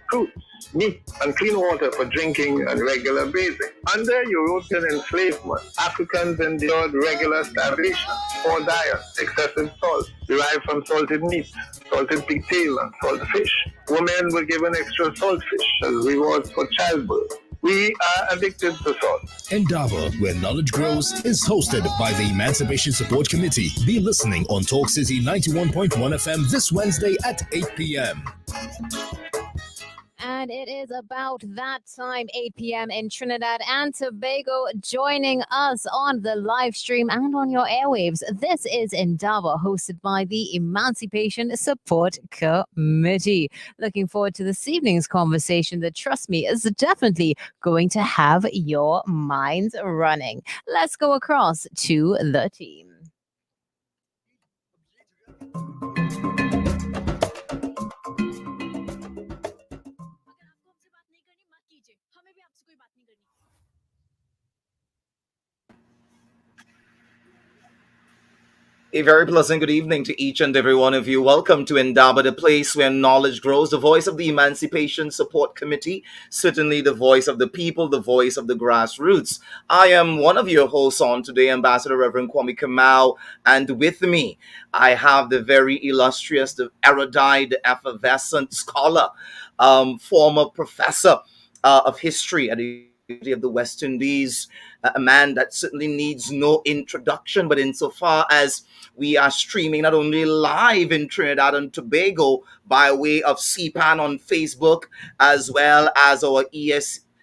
fruits, meat, and clean water for drinking and regular bathing. Under European enslavement, Africans endured regular starvation, poor diet, excessive salt, derived from salted meat, salted pigtail, and salt fish. Women were given extra salt fish as rewards for childbirth. We are addicted to salt. Indaba, where knowledge grows, is hosted by the Emancipation Support Committee. Be listening on Talk City 91.1 FM this Wednesday at 8 p.m. And it is about that time, 8 p.m. in Trinidad and Tobago, joining us on the live stream and on your airwaves. This is Indaba, hosted by the Emancipation Support Committee. Looking forward to this evening's conversation that, trust me, is definitely going to have your minds running. Let's go across to the team. A very pleasant good evening to each and every one of you. Welcome to Indaba, the place where knowledge grows, the voice of the Emancipation Support Committee, certainly the voice of the people, the voice of the grassroots. I am one of your hosts on today, Ambassador Reverend Kwame Kamau, and with me, I have the very illustrious, the erudite, the effervescent scholar, former professor of history at the University of the West Indies, a man that certainly needs no introduction, but insofar as we are streaming not only live in Trinidad and Tobago by way of CPAN on Facebook, as well as our ESCTT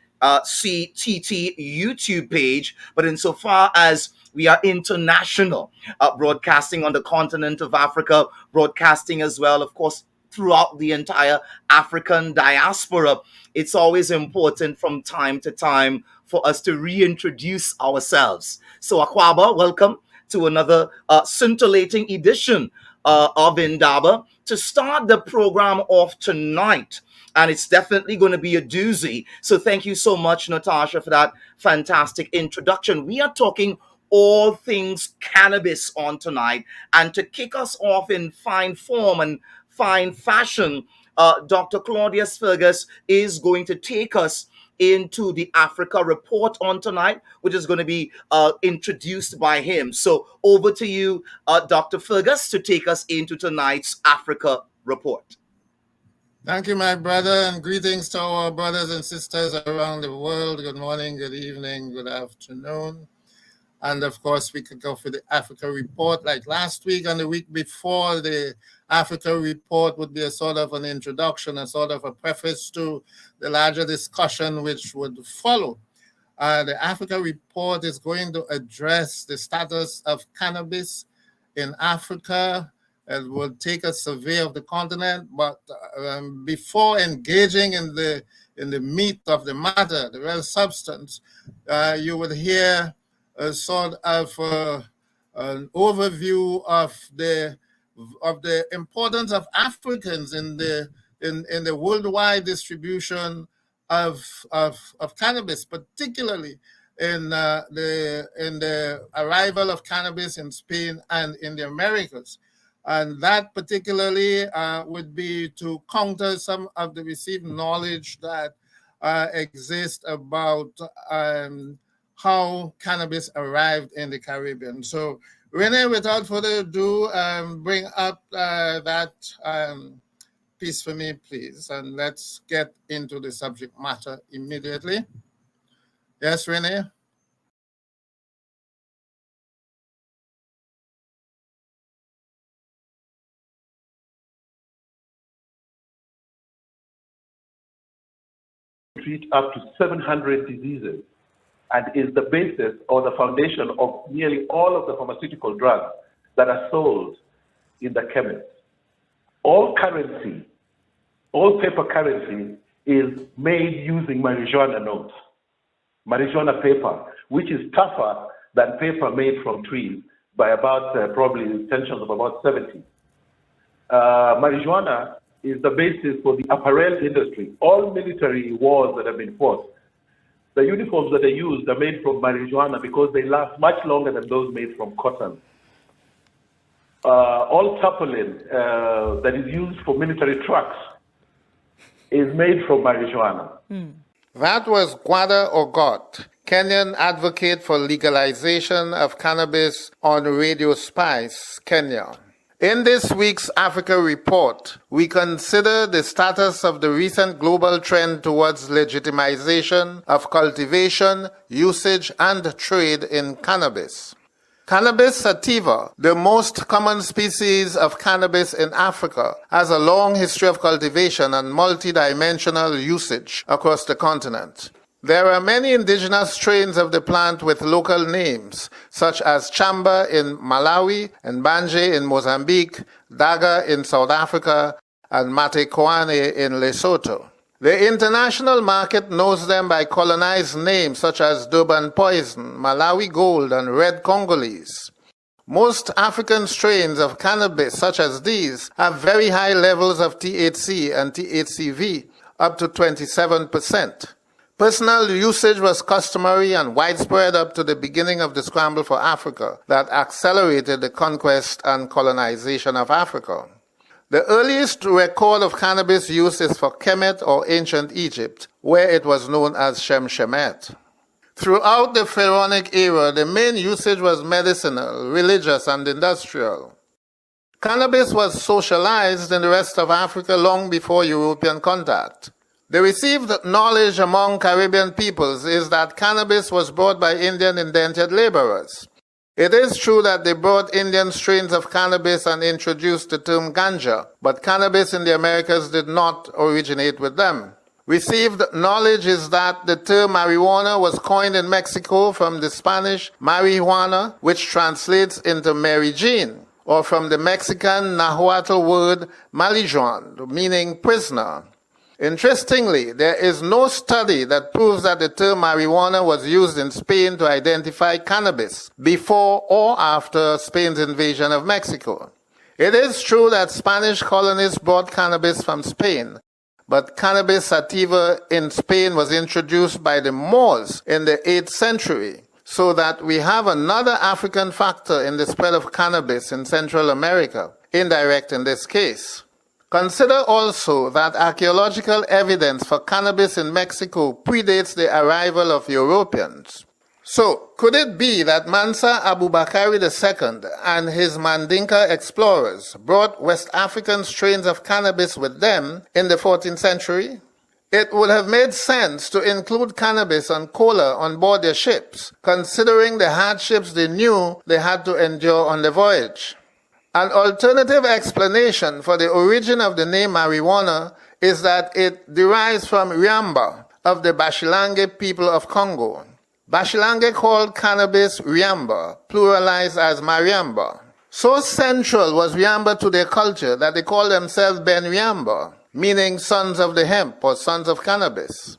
YouTube page, but insofar as we are international, broadcasting on the continent of Africa, broadcasting as well, of course, throughout the entire African diaspora. It's always important from time to time for us to reintroduce ourselves. So Akwaba, welcome to another scintillating edition of Indaba. To start the program off tonight, and it's definitely going to be a doozy. So thank you so much, Natasha, for that fantastic introduction. We are talking all things cannabis on tonight, and to kick us off in fine form and fine fashion, Dr. Claudius Fergus is going to take us into the Africa report on tonight, which is going to be introduced by him. So over to you, Dr. Fergus, to take us into tonight's Africa report. Thank you, my brother, and greetings to our brothers and sisters around the world. Good morning, good evening, good afternoon. And of course, we could go for the Africa report like last week and the week before. The Africa report would be a sort of an introduction, a sort of a preface to the larger discussion which would follow. The Africa report is going to address the status of cannabis in Africa. It will take a survey of the continent, but before engaging in the meat of the matter, the real substance, you would hear a sort of an overview of the importance of Africans in the worldwide distribution of cannabis, particularly in the arrival of cannabis in Spain and in the Americas. And that particularly would be to counter some of the received knowledge that exists about how cannabis arrived in the Caribbean. So, Rene, without further ado, bring up that piece for me, please, and let's get into the subject matter immediately. Yes, Rene? Treat up to 700 diseases, and is the basis or the foundation of nearly all of the pharmaceutical drugs that are sold in the chemists. All currency, all paper currency is made using marijuana notes, marijuana paper, which is tougher than paper made from trees by about probably tensions of about 70. Marijuana is the basis for the apparel industry. All military wars that have been fought, the uniforms that are used are made from marijuana because they last much longer than those made from cotton. All tarpaulin that is used for military trucks is made from marijuana. That was Gwada Ogot, Kenyan advocate for legalization of cannabis on Radio Spice, Kenya. In this week's Africa Report, we consider the status of the recent global trend towards legitimization of cultivation, usage, and trade in cannabis. Cannabis sativa, the most common species of cannabis in Africa, has a long history of cultivation and multidimensional usage across the continent. There are many indigenous strains of the plant with local names, such as Chamba in Malawi, and Banje in Mozambique, Daga in South Africa, and Matekoane in Lesotho. The international market knows them by colonized names such as Durban Poison, Malawi Gold, and Red Congolese. Most African strains of cannabis, such as these, have very high levels of THC and THCV, up to 27%. Personal usage was customary and widespread up to the beginning of the scramble for Africa that accelerated the conquest and colonization of Africa. The earliest record of cannabis use is for Kemet or ancient Egypt, where it was known as Shemshemet. Throughout the Pharaonic era, the main usage was medicinal, religious, and industrial. Cannabis was socialized in the rest of Africa long before European contact. The received knowledge among Caribbean peoples is that cannabis was brought by Indian indentured laborers. It is true that they brought Indian strains of cannabis and introduced the term ganja, but cannabis in the Americas did not originate with them. Received knowledge is that the term marijuana was coined in Mexico from the Spanish marihuana, which translates into Mary Jane, or from the Mexican Nahuatl word malijuan, meaning prisoner. Interestingly, there is no study that proves that the term marijuana was used in Spain to identify cannabis before or after Spain's invasion of Mexico. It is true that Spanish colonists brought cannabis from Spain, but cannabis sativa in Spain was introduced by the Moors in the 8th century, so that we have another African factor in the spread of cannabis in Central America, indirect in this case. Consider also that archaeological evidence for cannabis in Mexico predates the arrival of Europeans. So, could it be that Mansa Abubakari II and his Mandinka explorers brought West African strains of cannabis with them in the 14th century? It would have made sense to include cannabis and cola on board their ships, considering the hardships they knew they had to endure on the voyage. An alternative explanation for the origin of the name marijuana is that it derives from Riamba of the Bashilange people of Congo. Bashilange called cannabis Riamba, pluralized as Mariamba. So central was Riamba to their culture that they called themselves Ben Riamba, meaning sons of the hemp or sons of cannabis.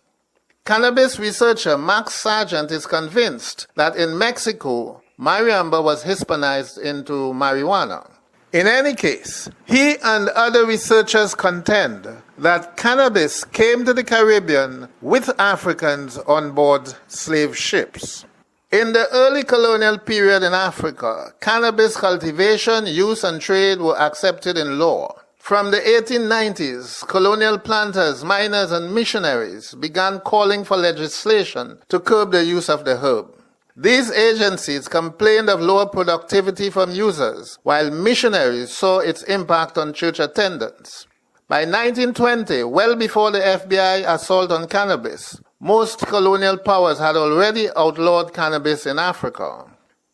Cannabis researcher Max Sargent is convinced that in Mexico, Mariamba was Hispanized into marijuana. In any case, he and other researchers contend that cannabis came to the Caribbean with Africans on board slave ships. In the early colonial period in Africa, cannabis cultivation, use, and trade were accepted in law. From the 1890s, colonial planters, miners, and missionaries began calling for legislation to curb the use of the herb. These agencies complained of lower productivity from users, while missionaries saw its impact on church attendance. By 1920, well before the FBI assault on cannabis, most colonial powers had already outlawed cannabis in Africa.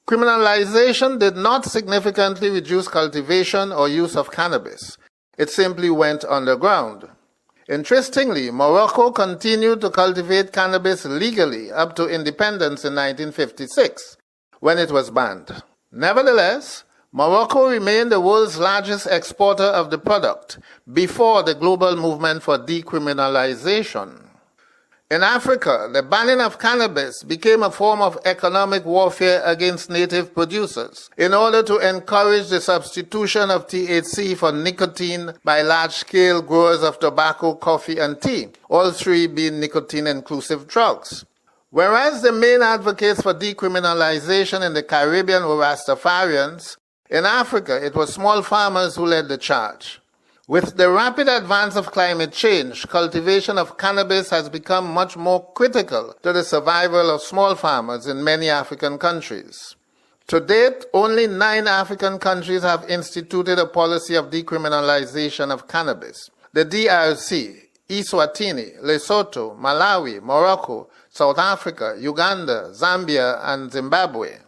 Criminalization did not significantly reduce cultivation or use of cannabis. It simply went underground. Interestingly, Morocco continued to cultivate cannabis legally up to independence in 1956, when it was banned. Nevertheless, Morocco remained the world's largest exporter of the product before the global movement for decriminalization. In Africa, the banning of cannabis became a form of economic warfare against native producers in order to encourage the substitution of THC for nicotine by large-scale growers of tobacco, coffee, and tea, all three being nicotine-inclusive drugs. Whereas the main advocates for decriminalization in the Caribbean were Rastafarians, in Africa it was small farmers who led the charge. With the rapid advance of climate change, cultivation of cannabis has become much more critical to the survival of small farmers in many African countries. To date, only 9 African countries have instituted a policy of decriminalization of cannabis. The DRC, Eswatini, Lesotho, Malawi, Morocco, South Africa, Uganda, Zambia, and Zimbabwe.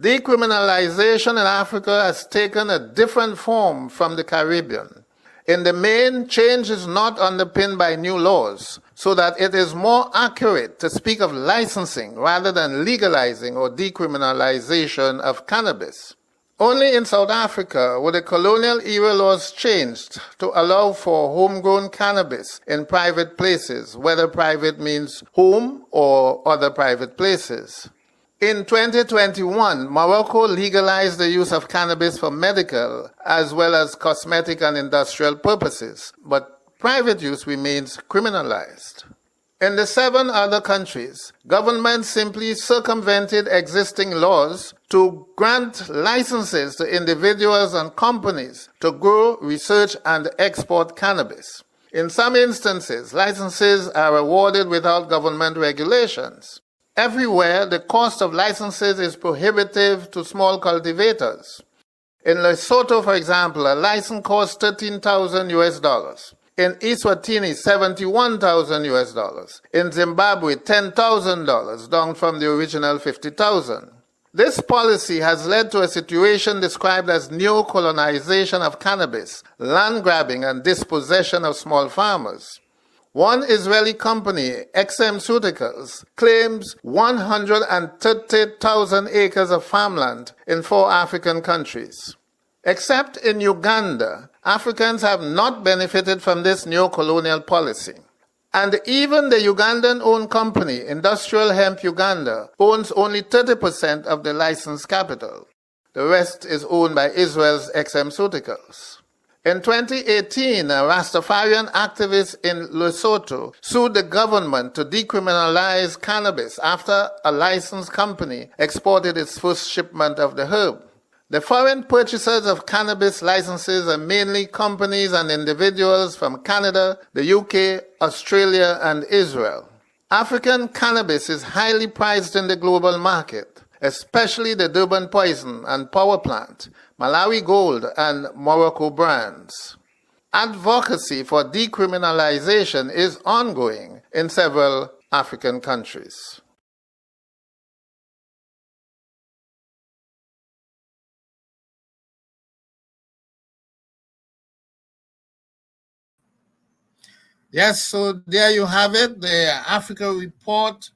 Decriminalization in Africa has taken a different form from the Caribbean. In the main, change is not underpinned by new laws, so that it is more accurate to speak of licensing rather than legalizing or decriminalization of cannabis. Only in South Africa were the colonial era laws changed to allow for homegrown cannabis in private places, whether private means home or other private places. In 2021, Morocco legalized the use of cannabis for medical as well as cosmetic and industrial purposes, but private use remains criminalized. In the 7 other countries, governments simply circumvented existing laws to grant licenses to individuals and companies to grow, research, and export cannabis. In some instances, licenses are awarded without government regulations. Everywhere, the cost of licenses is prohibitive to small cultivators. In Lesotho, for example, a license costs 13,000 US dollars. In Eswatini, 71,000 US dollars. In Zimbabwe, $10,000, down from the original 50,000. This policy has led to a situation described as neo-colonization of cannabis, land grabbing, and dispossession of small farmers. One Israeli company, XM claims 130,000 acres of farmland in 4 African countries. Except in Uganda, Africans have not benefited from this neo-colonial policy. And even the Ugandan-owned company, Industrial Hemp Uganda, owns only 30% of the licensed capital. The rest is owned by Israel's XM. In 2018, a Rastafarian activist in Lesotho sued the government to decriminalize cannabis after a licensed company exported its first shipment of the herb. The foreign purchasers of cannabis licenses are mainly companies and individuals from Canada, the UK, Australia, and Israel. African cannabis is highly prized in the global market, especially the Durban Poison and Power Plant, Malawi Gold, and Morocco brands. Advocacy for decriminalization is ongoing in several African countries. Yes, so there you have it, the Africa report.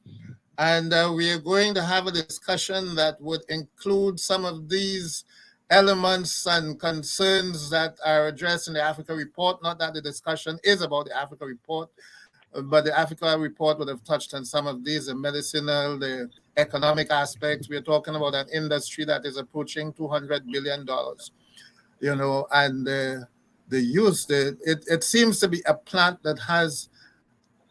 And we are going to have a discussion that would include some of these elements and concerns that are addressed in the Africa report. Not that the discussion is about the Africa report, but the Africa report would have touched on some of these, the medicinal, the economic aspects. We're talking about an industry that is approaching $200 billion, and the use, it seems to be a plant that has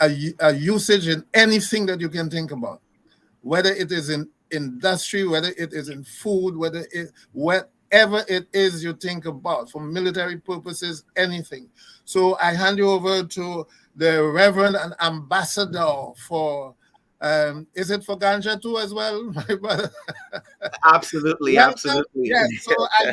a usage in anything that you can think about, whether it is in industry, whether it is in food, whatever it is you think about, for military purposes, anything. So I hand you over to the Reverend and Ambassador for, is it for ganja too as well, my brother? Absolutely, Yeah, absolutely. yeah, so I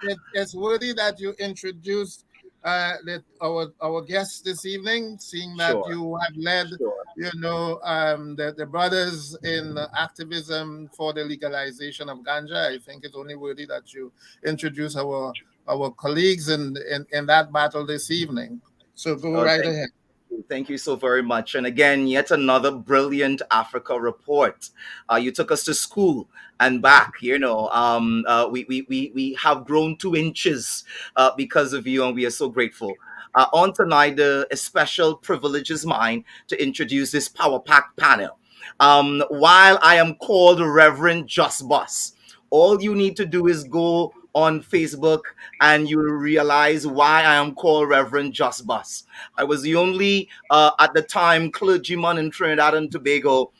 think it's worthy that you introduced our guests this evening, seeing that Sure. you have led, Sure. the brothers in activism for the legalization of ganja. I think it's only worthy that you introduce our colleagues in that battle this evening. So go right ahead. Thank you so very much. And again, yet another brilliant Africa report. You took us to school and back. We have grown 2 inches because of you, and we are so grateful. On tonight, a special privilege is mine to introduce this Power Pack panel. While I am called Reverend Just Bus, all you need to do is go on Facebook and you will realize why I am called Reverend Just Bus. I was the only, at the time, clergyman in Trinidad and Tobago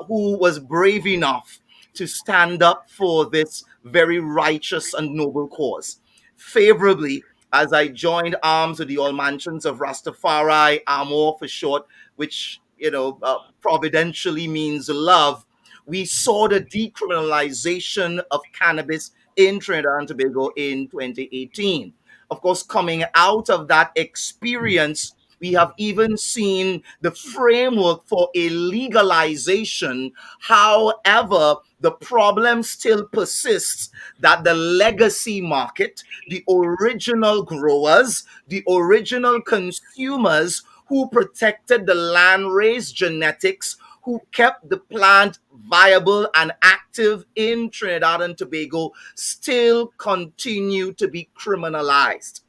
who was brave enough to stand up for this very righteous and noble cause. Favorably, as I joined arms with the All Mansions of Rastafari, Amor for short, which, providentially means love, we saw the decriminalization of cannabis in Trinidad and Tobago in 2018. Of course, coming out of that experience, we have even seen the framework for a legalization. However, the problem still persists that the legacy market, the original growers, the original consumers who protected the land raised genetics, who kept the plant viable and active in Trinidad and Tobago, still continue to be criminalized.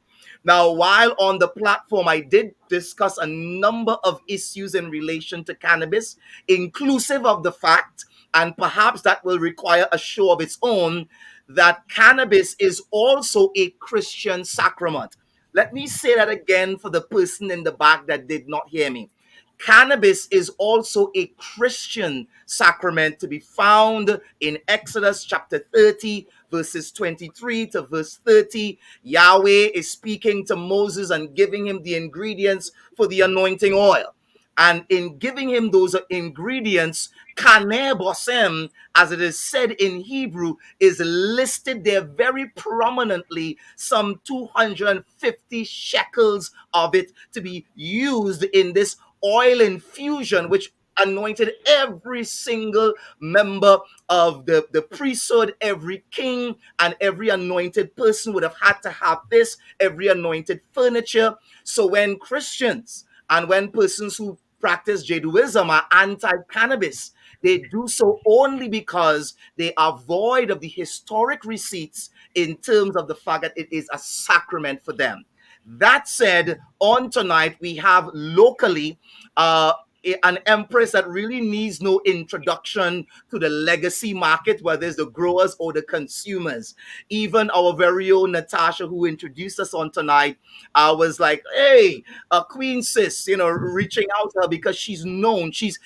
Now, while on the platform, I did discuss a number of issues in relation to cannabis, inclusive of the fact, and perhaps that will require a show of its own, that cannabis is also a Christian sacrament. Let me say that again for the person in the back that did not hear me. Cannabis is also a Christian sacrament to be found in Exodus chapter 30, verses 23 to verse 30. Yahweh is speaking to Moses and giving him the ingredients for the anointing oil. And in giving him those ingredients, Kaneh Bosem, as it is said in Hebrew, is listed there very prominently, some 250 shekels of it to be used in this oil infusion, which anointed every single member of the priesthood, every king and every anointed person would have had to have this, every anointed furniture. So when Christians and when persons who practice Judaism are anti-cannabis, they do so only because they are void of the historic receipts in terms of the fact that it is a sacrament for them. That said, on tonight, we have locally uh, an empress that really needs no introduction to the legacy market, whether it's the growers or the consumers. Even our very own Natasha, who introduced us on tonight, was like, "Hey, Queen Sis," reaching out to her because she's known. She's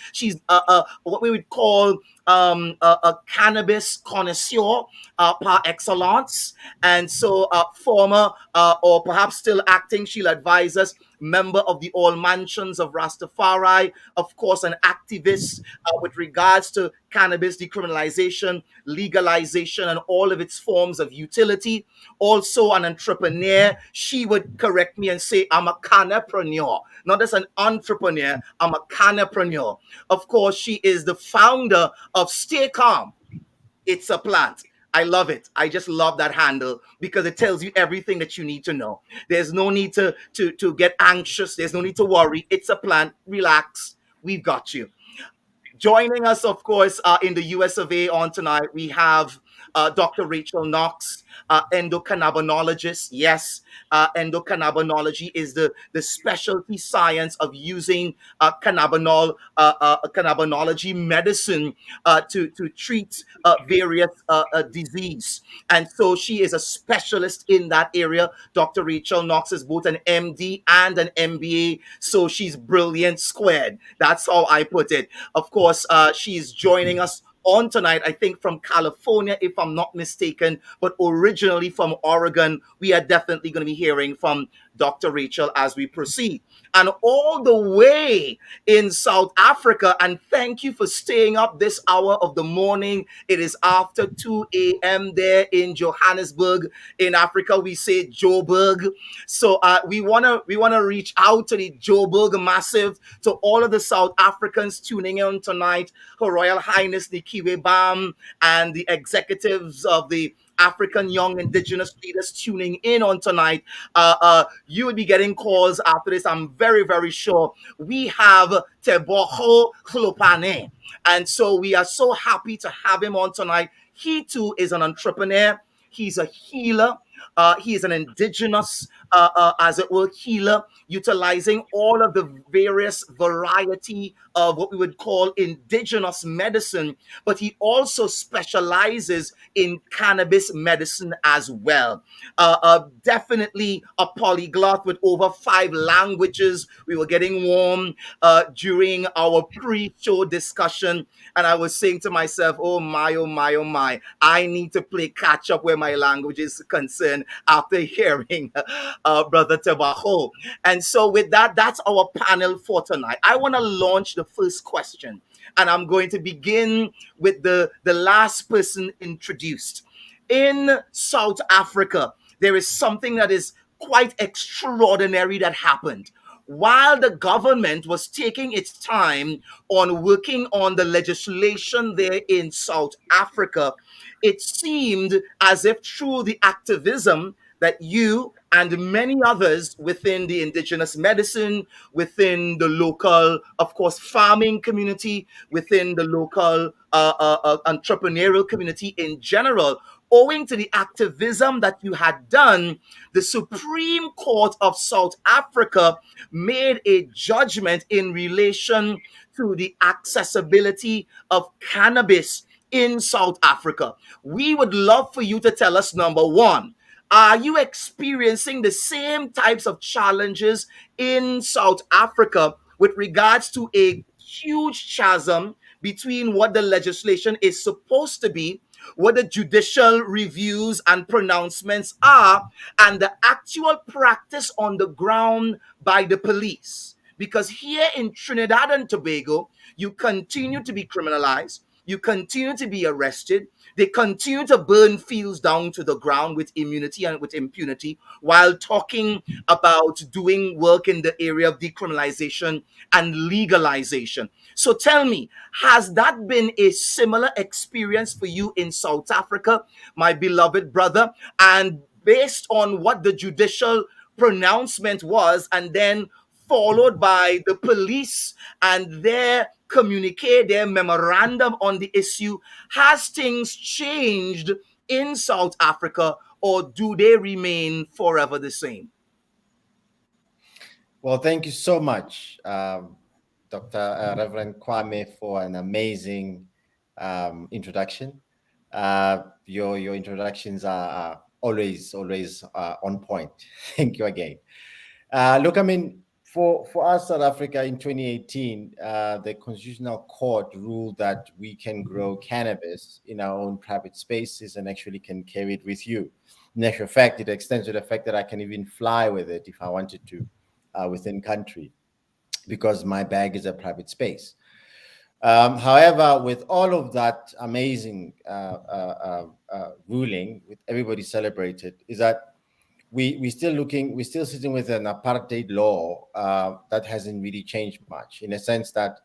what we would call a cannabis connoisseur par excellence, and so former or perhaps still acting, she'll advise us, member of the All Mansions of Rastafari, of course, an activist with regards to cannabis decriminalization, legalization, and all of its forms of utility. Also, an entrepreneur. She would correct me and say, I'm a cannapreneur, not just an entrepreneur, I'm a cannapreneur. Of course, she is the founder of Stay Calm. It's a plant. I love it. I just love that handle because it tells you everything that you need to know. There's no need to get anxious. There's no need to worry. It's a plant. Relax. We've got you. Joining us, of course, in the US of A on tonight, we have Dr. Rachel Knox, endocannabinologist. Yes, endocannabinology is the specialty science of using cannabinology medicine to treat various disease. And so she is a specialist in that area. Dr. Rachel Knox is both an MD and an MBA, so she's brilliant squared. That's how I put it. Of course, she's joining us on tonight, I think from California, if I'm not mistaken, but originally from Oregon. We are definitely going to be hearing from Dr. Rachel as we proceed. And all the way in South Africa, and thank you for staying up this hour of the morning. It is after 2 a.m. there in Johannesburg. In Africa, we say Joburg. So we wanna reach out to the Joburg Massive, to all of the South Africans tuning in tonight, Her Royal Highness Nikiwe Bam, and the executives of the African Young Indigenous Leaders tuning in on tonight. You will be getting calls after this. I'm very, very sure. We have Teboho Klopane. And so we are so happy to have him on tonight. He too is an entrepreneur. He's a healer. He is an indigenous, as it were, healer, utilizing all of the various variety of what we would call indigenous medicine, but he also specializes in cannabis medicine as well. Definitely a polyglot with over 5 languages. We were getting warm during our pre-show discussion, and I was saying to myself, oh my, oh my, oh my, I need to play catch up where my language is concerned. question after hearing Brother Tabajo. And so, with that, that's our panel for tonight. I want to launch the first question, and I'm going to begin with the last person introduced. In South Africa, there is something that is quite extraordinary that happened. While the government was taking its time on working on the legislation there in South Africa, it seemed as if through the activism that you and many others within the indigenous medicine, within the local, of course, farming community, within the local entrepreneurial community in general, owing to the activism that you had done, the Supreme Court of South Africa made a judgment in relation to the accessibility of cannabis in South Africa. We would love for you to tell us, number one, are you experiencing the same types of challenges in South Africa with regards to a huge chasm between what the legislation is supposed to be, what the judicial reviews and pronouncements are, and the actual practice on the ground by the police? Because here in Trinidad and Tobago, you continue to be criminalized, you continue to be arrested, they continue to burn fields down to the ground with immunity and with impunity while talking about doing work in the area of decriminalization and legalization. So tell me, has that been a similar experience for you in South Africa, my beloved brother? And based on what the judicial pronouncement was, and then followed by the police and their communique, their memorandum on the issue, has things changed in South Africa, or do they remain forever the same? Well, thank you so much, Dr. Reverend Kwame, for an amazing introduction. Your introductions are always on point. Thank you again. Look, I mean, for us, South Africa in 2018, the Constitutional Court ruled that we can grow cannabis in our own private spaces and actually can carry it with you. In actual fact, it extends to the fact that I can even fly with it if I wanted to within country, because my bag is a private space. However, with all of that amazing ruling, with everybody celebrated, is that we're still sitting with an apartheid law that hasn't really changed much, in a sense that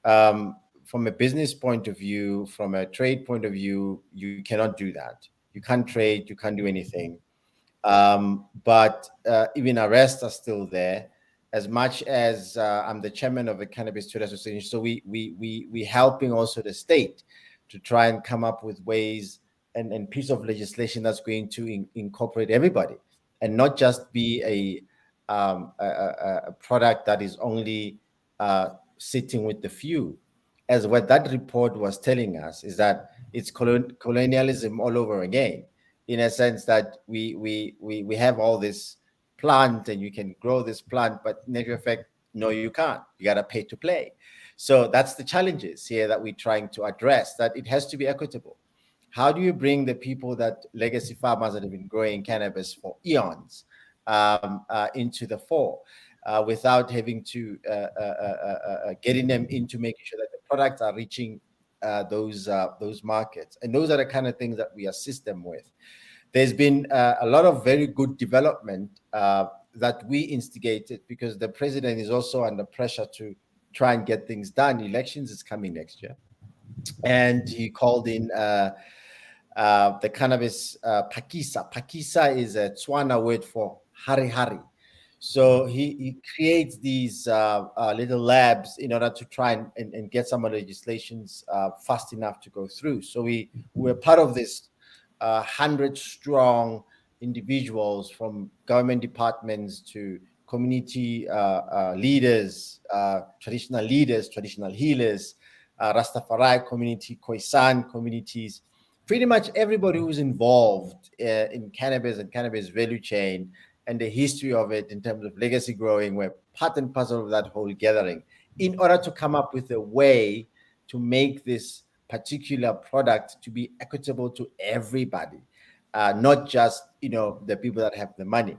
from a business point of view, from a trade point of view, you cannot do that. You can't trade, you can't do anything. But even arrests are still there. As much as I'm the chairman of the Cannabis Trade Association, so we helping also the state to try and come up with ways and piece of legislation that's going to incorporate everybody, and not just be a product that is only sitting with the few. As what that report was telling us is that it's colonialism all over again, in a sense that we have all this plant and you can grow this plant, but in actual fact, no, you can't. You got to pay to play. So that's the challenges here that we're trying to address, that it has to be equitable. How do you bring the people, that legacy farmers that have been growing cannabis for eons, into the fore without having to getting them into making sure that the products are reaching those markets? And those are the kind of things that we assist them with. There's been a lot of very good development that we instigated, because the president is also under pressure to try and get things done. Elections is coming next year. And he called in the cannabis Pakisa. Pakisa is a Tswana word for hari hari. So he creates these little labs in order to try and get some of the legislations fast enough to go through. So we're part of this 100-strong individuals, from government departments to community leaders, traditional healers, Rastafari community, Khoisan communities, pretty much everybody who's involved in cannabis and cannabis value chain and the history of it in terms of legacy growing. We're part and parcel of that whole gathering in order to come up with a way to make this particular product to be equitable to everybody. not just the people that have the money.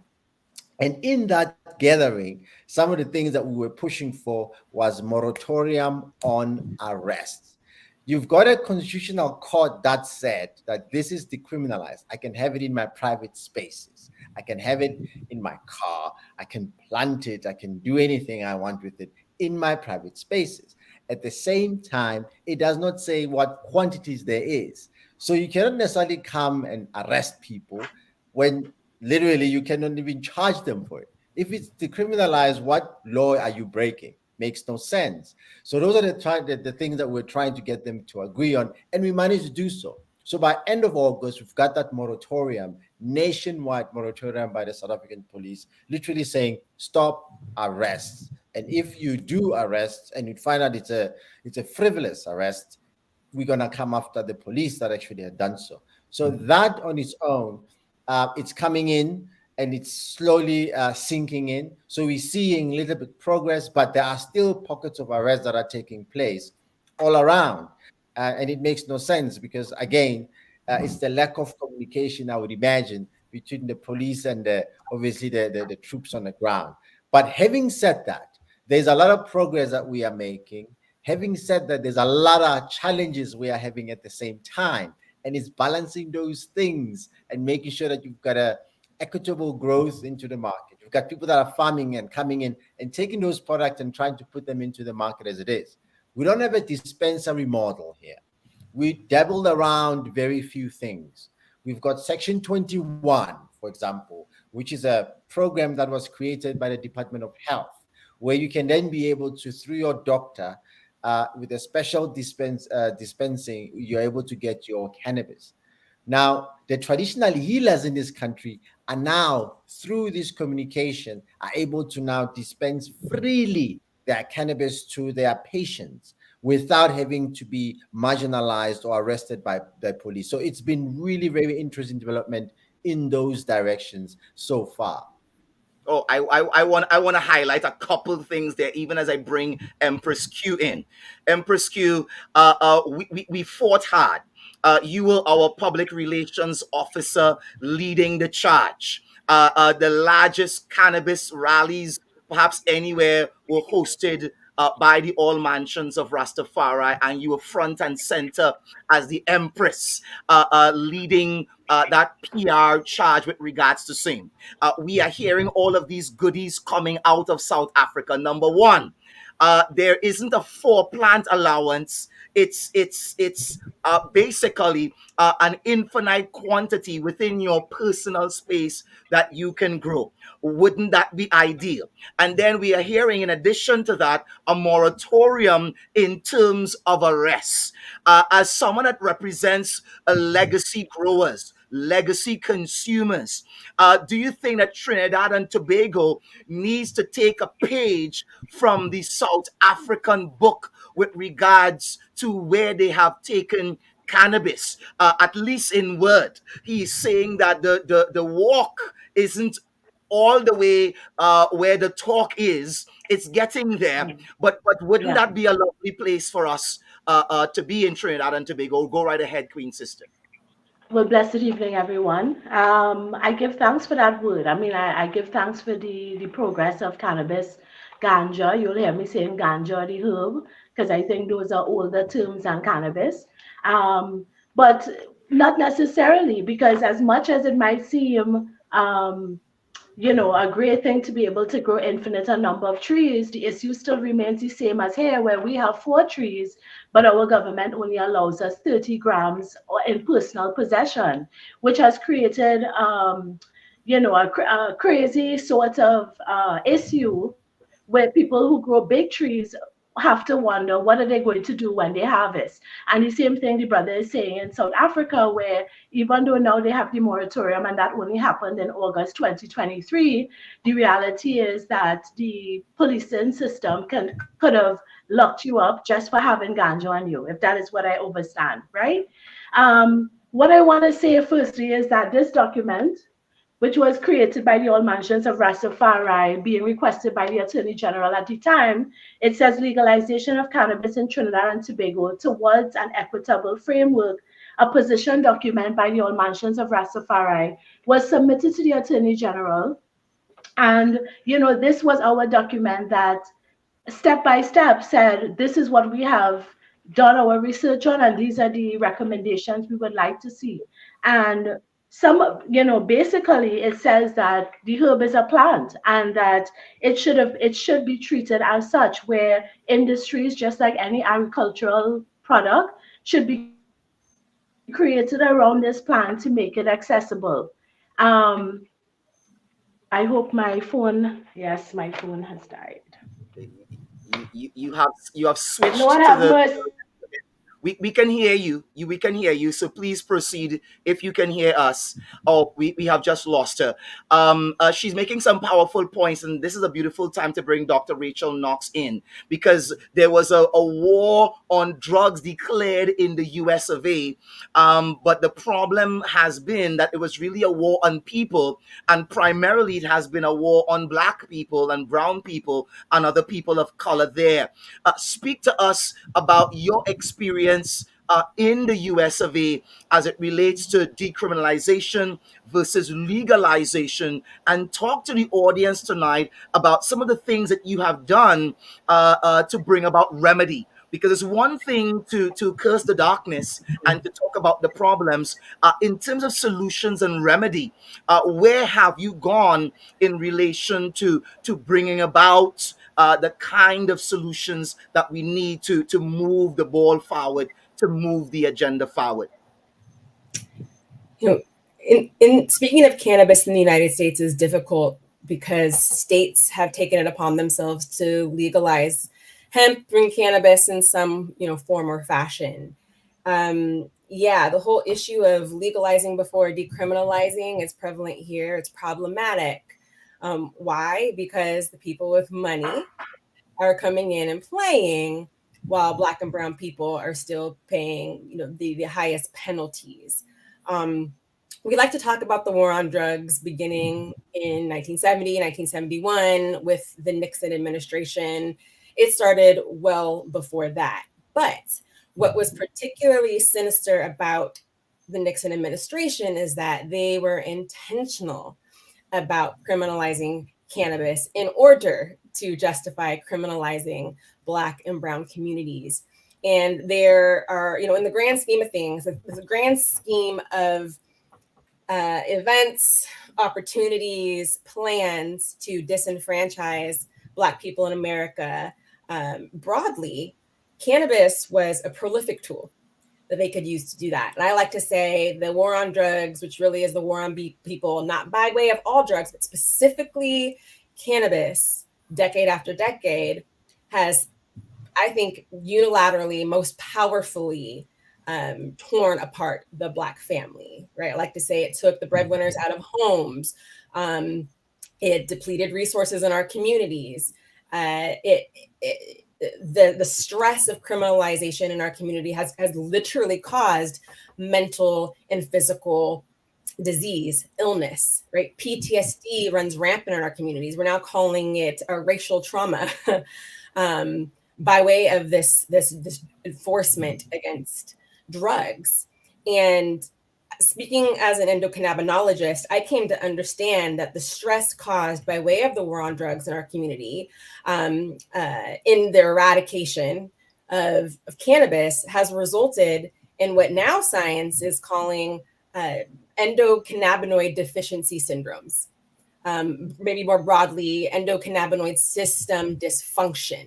And in that gathering, some of the things that we were pushing for was moratorium on arrests. You've got a constitutional court that said that this is decriminalized. I can have it in my private spaces. I can have it in my car. I can plant it. I can do anything I want with it in my private spaces. At the same time, it does not say what quantities there is. So you cannot necessarily come and arrest people when literally you cannot even charge them for it. If it's decriminalized, what law are you breaking? Makes no sense. So those are the things that we're trying to get them to agree on, and we managed to do so. So by end of August, we've got that moratorium, nationwide moratorium by the South African police, literally saying stop arrests. And if you do arrest and you find out it's a frivolous arrest, we're gonna come after the police that actually have done so. So that on its own, it's coming in and it's slowly sinking in. So we're seeing a little bit progress, but there are still pockets of arrests that are taking place all around. And it makes no sense because, again, it's the lack of communication, I would imagine, between the police and obviously the troops on the ground. But having said that, there's a lot of progress that we are making. Having said that, there's a lot of challenges we are having at the same time. And it's balancing those things and making sure that you've got a equitable growth into the market. You've got people that are farming and coming in and taking those products and trying to put them into the market as it is. We don't have a dispensary model here. We dabbled around very few things. We've got Section 21, for example, which is a program that was created by the Department of Health, where you can then be able to, through your doctor, with a special dispensing, you're able to get your cannabis. Now, the traditional healers in this country are now, through this communication, are able to now dispense freely their cannabis to their patients without having to be marginalized or arrested by the police. So it's been really very interesting development in those directions so far. Oh, I want to highlight a couple of things there, even as I bring Empress Q in. Empress Q, we fought hard. You were our public relations officer leading the charge. The largest cannabis rallies, perhaps anywhere, were hosted by the all mansions of Rastafari, and you were front and center as the Empress, leading that PR charge with regards to same. We are hearing all of these goodies coming out of South Africa. Number one, there isn't a 4-plant allowance. It's basically an infinite quantity within your personal space that you can grow. Wouldn't that be ideal? And then we are hearing, in addition to that, a moratorium in terms of arrests. As someone that represents legacy growers, legacy consumers, do you think that Trinidad and Tobago needs to take a page from the South African book with regards to where they have taken cannabis, at least in word? He's saying that the walk isn't all the way where the talk is. It's getting there, but wouldn't Yeah. that be a lovely place for us to be in Trinidad and Tobago? Go right ahead, Queen Sister. Well, blessed evening, everyone. I give thanks for that word. I mean, I give thanks for the progress of cannabis, ganja. You'll hear me saying ganja, the herb, because I think those are older terms than cannabis. But not necessarily, because as much as it might seem, a great thing to be able to grow infinite a number of trees, the issue still remains the same as here, where we have 4 trees, but our government only allows us 30 grams in personal possession, which has created, a crazy sort of issue where people who grow big trees have to wonder what are they going to do when they harvest. And the same thing the brother is saying in South Africa, where even though now they have the moratorium and that only happened in August 2023, the reality is that the policing system could have locked you up just for having ganja on you, if that is what I understand, right? What I want to say firstly is that this document, which was created by the All Mansions of Rastafari, being requested by the Attorney General at the time, it says legalization of cannabis in Trinidad and Tobago towards an equitable framework a position document by the All Mansions of Rastafari was submitted to the Attorney General. And, this was our document that step by step said, this is what we have done our research on, and these are the recommendations we would like to see. And basically it says that the herb is a plant and that it should be treated as such, where industries, just like any agricultural product, should be created around this plant to make it accessible. I hope yes, my phone has died. You have Lord switched to have the. mercy. We can hear you. We can hear you. So please proceed if you can hear us. Oh, we have just lost her. She's making some powerful points, and this is a beautiful time to bring Dr. Rachel Knox in, because there was a war on drugs declared in the US of A. But the problem has been that it was really a war on people, and primarily it has been a war on Black people and brown people and other people of color there. Speak to us about your experience in the US of A as it relates to decriminalization versus legalization, and talk to the audience tonight about some of the things that you have done to bring about remedy. Because it's one thing to curse the darkness and to talk about the problems. In terms of solutions and remedy, where have you gone in relation to bringing about the kind of solutions that we need to move the ball forward, to move the agenda forward? You know, in speaking of cannabis in the United States is difficult because states have taken it upon themselves to legalize hemp and cannabis in some, form or fashion. The whole issue of legalizing before decriminalizing is prevalent here. It's problematic. Why? Because the people with money are coming in and playing, while Black and brown people are still paying, the highest penalties. We like to talk about the war on drugs beginning in 1970, 1971 with the Nixon administration. It started well before that. But what was particularly sinister about the Nixon administration is that they were intentional about criminalizing cannabis in order to justify criminalizing Black and brown communities. And there are, in the grand scheme of things, the grand scheme of events, opportunities, plans to disenfranchise Black people in America broadly, cannabis was a prolific tool that they could use to do that. And I like to say the war on drugs, which really is the war on people, not by way of all drugs, but specifically cannabis, decade after decade, has, I think, unilaterally, most powerfully torn apart the Black family, right? I like to say it took the breadwinners out of homes. It depleted resources in our communities. The stress of criminalization in our community has literally caused mental and physical disease, illness, right? PTSD runs rampant in our communities. We're now calling it a racial trauma by way of this enforcement against drugs. And speaking as an endocannabinologist, I came to understand that the stress caused by way of the war on drugs in our community, in the eradication of cannabis, has resulted in what now science is calling endocannabinoid deficiency syndromes, maybe more broadly, endocannabinoid system dysfunction.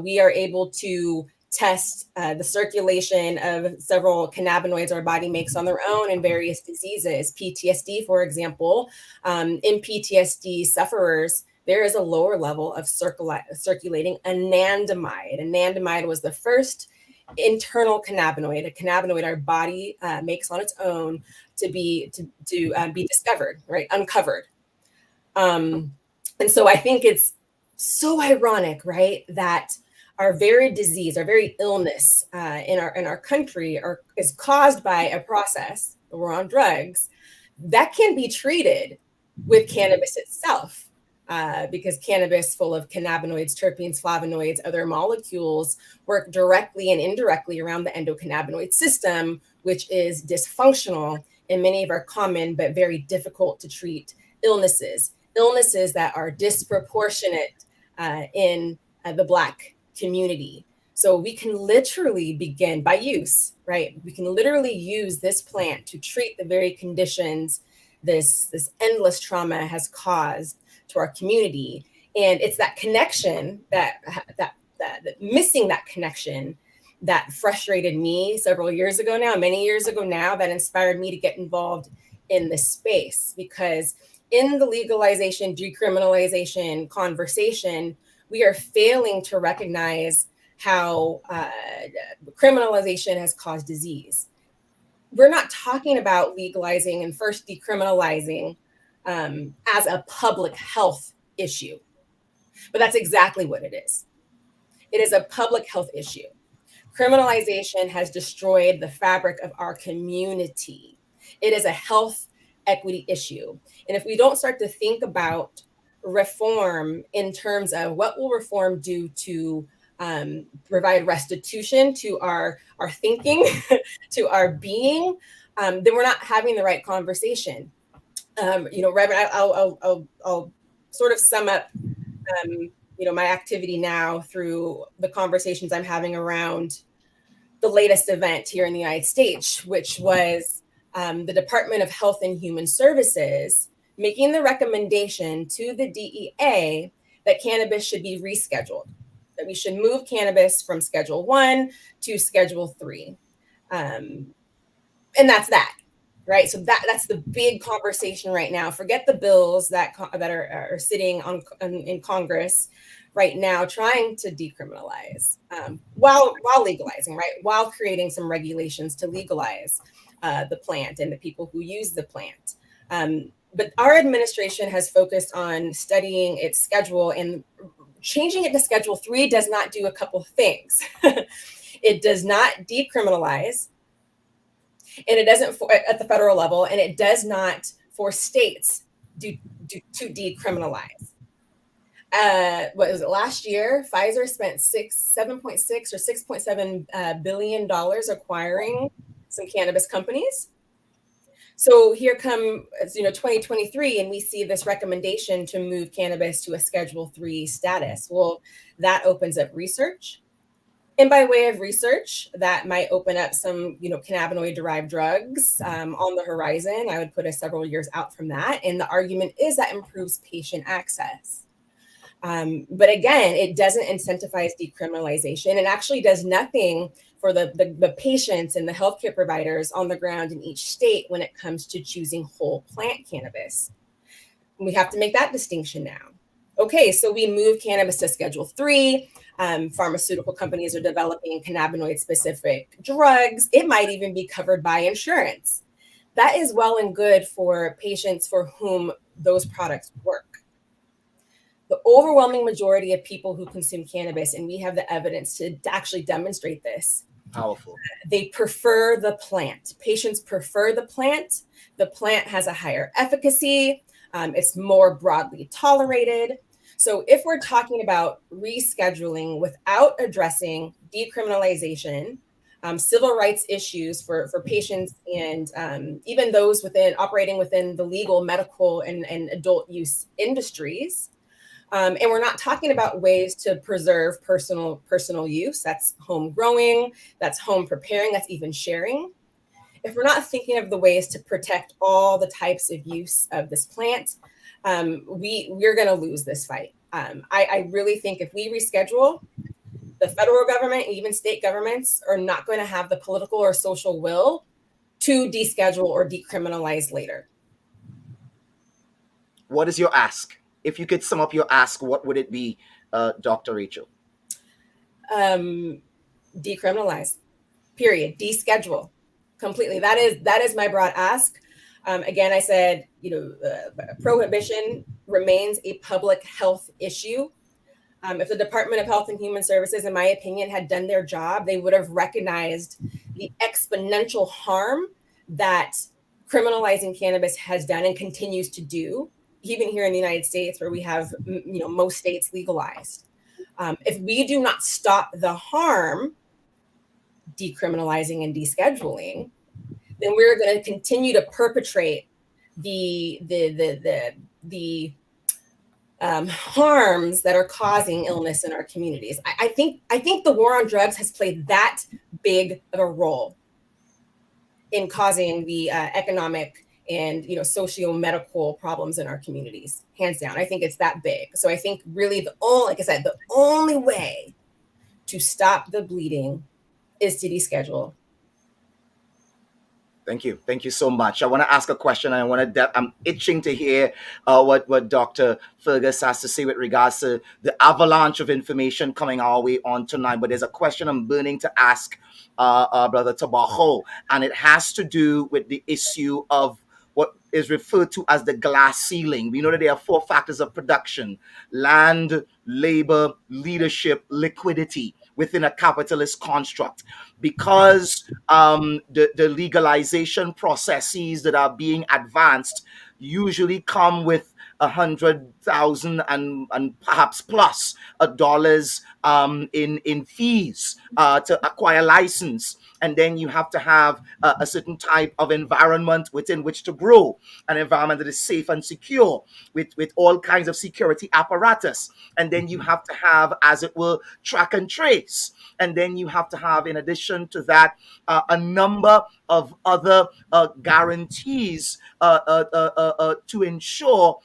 We are able to test the circulation of several cannabinoids our body makes on their own in various diseases. PTSD, for example, in PTSD sufferers, there is a lower level of circulating anandamide. Anandamide was the first internal cannabinoid, a cannabinoid our body makes on its own to be discovered, right, uncovered. And so I think it's so ironic, right, that our very disease, our very illness in our country is caused by a process, the war on drugs, that can be treated with cannabis itself. because cannabis, full of cannabinoids, terpenes, flavonoids, other molecules, work directly and indirectly around the endocannabinoid system, which is dysfunctional in many of our common but very difficult to treat illnesses that are disproportionate in the Black community. So we can literally begin by use, right? We can literally use this plant to treat the very conditions this endless trauma has caused to our community. And it's that connection, that missing that connection, that frustrated me many years ago now, that inspired me to get involved in this space. Because in the legalization, decriminalization conversation, we are failing to recognize how criminalization has caused disease. We're not talking about legalizing and first decriminalizing as a public health issue, but that's exactly what it is. It is a public health issue. Criminalization has destroyed the fabric of our community. It is a health equity issue. And if we don't start to think about reform in terms of what will reform do to provide restitution to our thinking, to our being, then we're not having the right conversation. Reverend, I'll sort of sum up, my activity now through the conversations I'm having around the latest event here in the United States, which was the Department of Health and Human Services making the recommendation to the DEA that cannabis should be rescheduled, that we should move cannabis from Schedule 1 to Schedule 3. And that's that, right? So that's the big conversation right now. Forget the bills that are sitting in Congress right now, trying to decriminalize while legalizing, right? While creating some regulations to legalize the plant and the people who use the plant. But our administration has focused on studying its schedule, and changing it to Schedule 3 does not do a couple things. It does not decriminalize, and it doesn't at the federal level, and it does not force states to decriminalize. What was it? Last year, Pfizer spent $7.6 or $6.7 billion acquiring some cannabis companies. So here come 2023, and we see this recommendation to move cannabis to a Schedule 3 status. Well, that opens up research. And by way of research, that might open up some, cannabinoid-derived drugs on the horizon. I would put us several years out from that. And the argument is that improves patient access. But again, it doesn't incentivize decriminalization, and actually does nothing for the patients and the healthcare providers on the ground in each state when it comes to choosing whole plant cannabis. We have to make that distinction now. Okay, so we move cannabis to Schedule 3. Pharmaceutical companies are developing cannabinoid-specific drugs. It might even be covered by insurance. That is well and good for patients for whom those products work. The overwhelming majority of people who consume cannabis, and we have the evidence to actually demonstrate this, Powerful. They prefer the plant. Patients prefer the plant. The plant has a higher efficacy. It's more broadly tolerated. So if we're talking about rescheduling without addressing decriminalization, civil rights issues for patients, and even those operating within the legal, medical, and adult use industries, and we're not talking about ways to preserve personal use. That's home growing, that's home preparing, that's even sharing. If we're not thinking of the ways to protect all the types of use of this plant, we're going to lose this fight. I really think if we reschedule, the federal government, even state governments, are not going to have the political or social will to deschedule or decriminalize later. What is your ask? If you could sum up your ask, what would it be, Dr. Rachel? Decriminalize, period. Deschedule completely. That is my broad ask. Again, I said, prohibition remains a public health issue. If the Department of Health and Human Services, in my opinion, had done their job, they would have recognized the exponential harm that criminalizing cannabis has done and continues to do, even here in the United States, where we have, most states legalized. If we do not stop the harm, decriminalizing and descheduling, then we're going to continue to perpetrate the harms that are causing illness in our communities. I think the war on drugs has played that big of a role in causing the economic and socio-medical problems in our communities, hands down. I think it's that big. So I think really the only way to stop the bleeding is to deschedule. Thank you so much. I want to ask a question. I'm itching to hear what Dr. Fergus has to say with regards to the avalanche of information coming our way on tonight. But there's a question I'm burning to ask Brother Tabajo, and it has to do with the issue of what is referred to as the glass ceiling. We know that there are 4 factors of production: land, labor, leadership, liquidity within a capitalist construct. Because the legalization processes that are being advanced usually come with 100,000 and perhaps plus dollars in fees to acquire license. And then you have to have a certain type of environment within which to grow, an environment that is safe and secure with all kinds of security apparatus. And then you have to have, as it were, track and trace. And then you have to have, in addition to that, a number of other guarantees to ensure,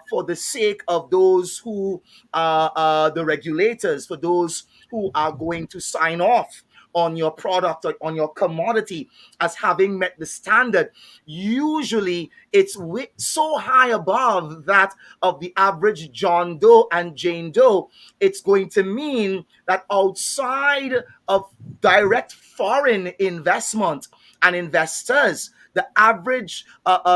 for the sake of those who are the regulators, for those who are going to sign off on your product or on your commodity as having met the standard. Usually it's so high above that of the average John Doe and Jane Doe. It's going to mean that outside of direct foreign investment and investors, the average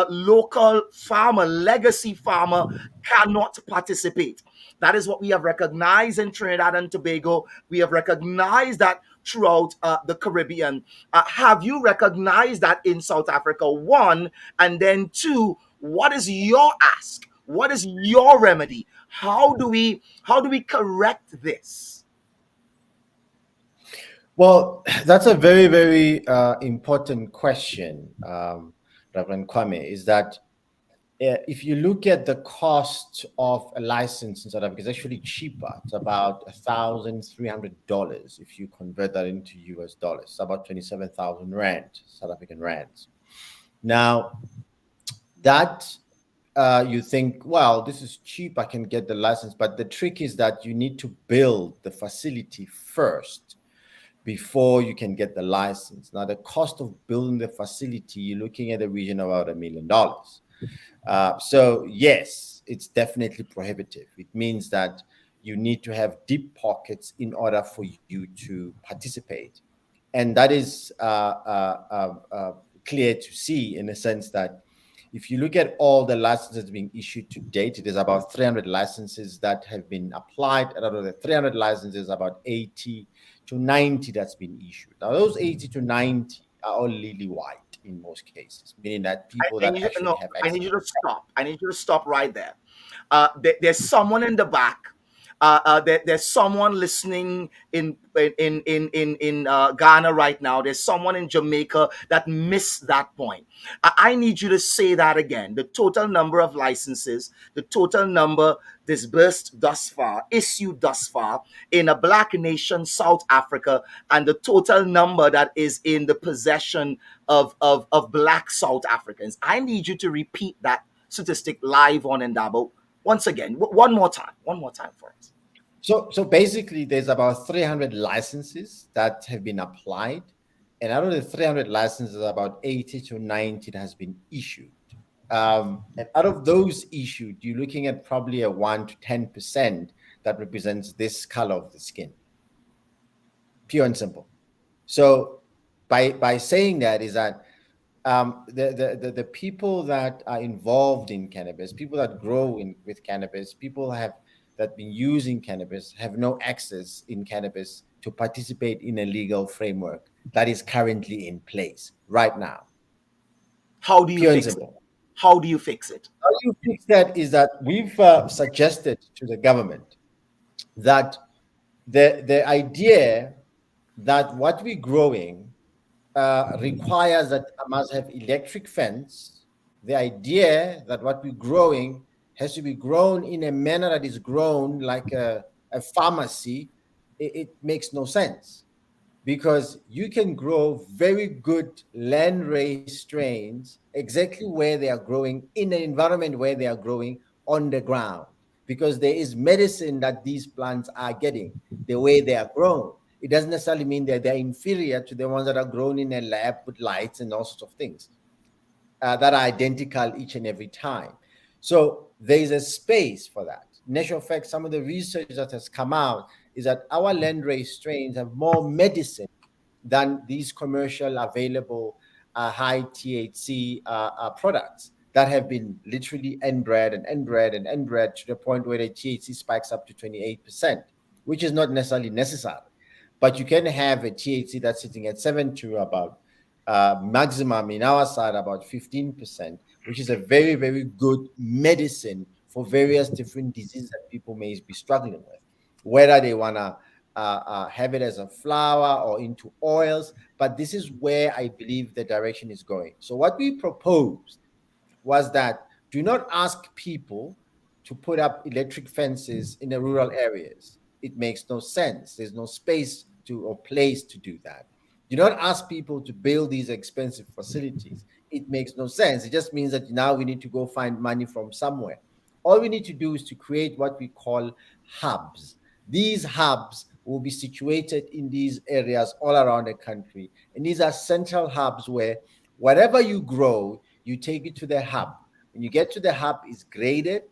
local farmer, legacy farmer, cannot participate. That is what we have recognized in Trinidad and Tobago. We have recognized that throughout the Caribbean. Have you recognized that in South Africa? 1, and then 2, what is your ask? What is your remedy? How do we correct this? Well, that's a very, very important question, Reverend Kwame, is that if you look at the cost of a license in South Africa, it's actually cheaper. It's about $1,300 if you convert that into US dollars. It's about 27,000 rand, South African rands. Now, that you think, well, this is cheap, I can get the license. But the trick is that you need to build the facility first before you can get the license. Now, the cost of building the facility, you're looking at a region of about $1 million. So yes, it's definitely prohibitive. It means that you need to have deep pockets in order for you to participate. And that is clear to see, in the sense that if you look at all the licenses being issued to date, there's about 300 licenses that have been applied. And out of the 300 licenses, about 80 to 90 that's been issued. Now, those 80 to 90 are all lily white in most cases, meaning that people that actually have access. I need you to stop. I need you to stop right there. There's someone in the back. There's someone listening in Ghana right now. There's someone in Jamaica that missed that point. I need you to say that again. The total number of licenses, the total number disbursed thus far, issued thus far in a black nation, South Africa, and the total number that is in the possession of black South Africans. I need you to repeat that statistic live on Indaba. Once again, one more time for us. So basically, there's about 300 licenses that have been applied. And out of the 300 licenses, about 80 to 90 has been issued. And out of those issued, you're looking at probably a 1 to 10% that represents this color of the skin. Pure and simple. So by saying that is that the people that are involved in cannabis, people that grow with cannabis, people that been using cannabis have no access in cannabis to participate in a legal framework that is currently in place right now. How do you Pure and fix simple. it? How do you fix it? How you fix that is that we've suggested to the government that the idea that what we're growing requires that I must have electric fence. The idea that what we're growing has to be grown in a manner that is grown like a pharmacy, it makes no sense, because you can grow very good land raised strains exactly where they are growing in an environment where they are growing on the ground, because there is medicine that these plants are getting the way they are grown. It doesn't necessarily mean that they're inferior to the ones that are grown in a lab with lights and all sorts of things that are identical each and every time. So there is a space for that. In actual fact, some of the research that has come out is that our land raised strains have more medicine than these commercial available high THC products that have been literally inbred and inbred and inbred to the point where the THC spikes up to 28%, which is not necessarily necessary. But you can have a THC that's sitting at 7 to about maximum in our side about 15%, which is a very, very good medicine for various different diseases that people may be struggling with, whether they want to have it as a flour or into oils. But this is where I believe the direction is going. So what we proposed was that do not ask people to put up electric fences in the rural areas. It makes no sense. There's no space to or place to do that. Do not ask people to build these expensive facilities. It makes no sense. It just means that now we need to go find money from somewhere. All we need to do is to create what we call hubs. These hubs will be situated in these areas all around the country. And these are central hubs where whatever you grow, you take it to the hub. When you get to the hub, it's graded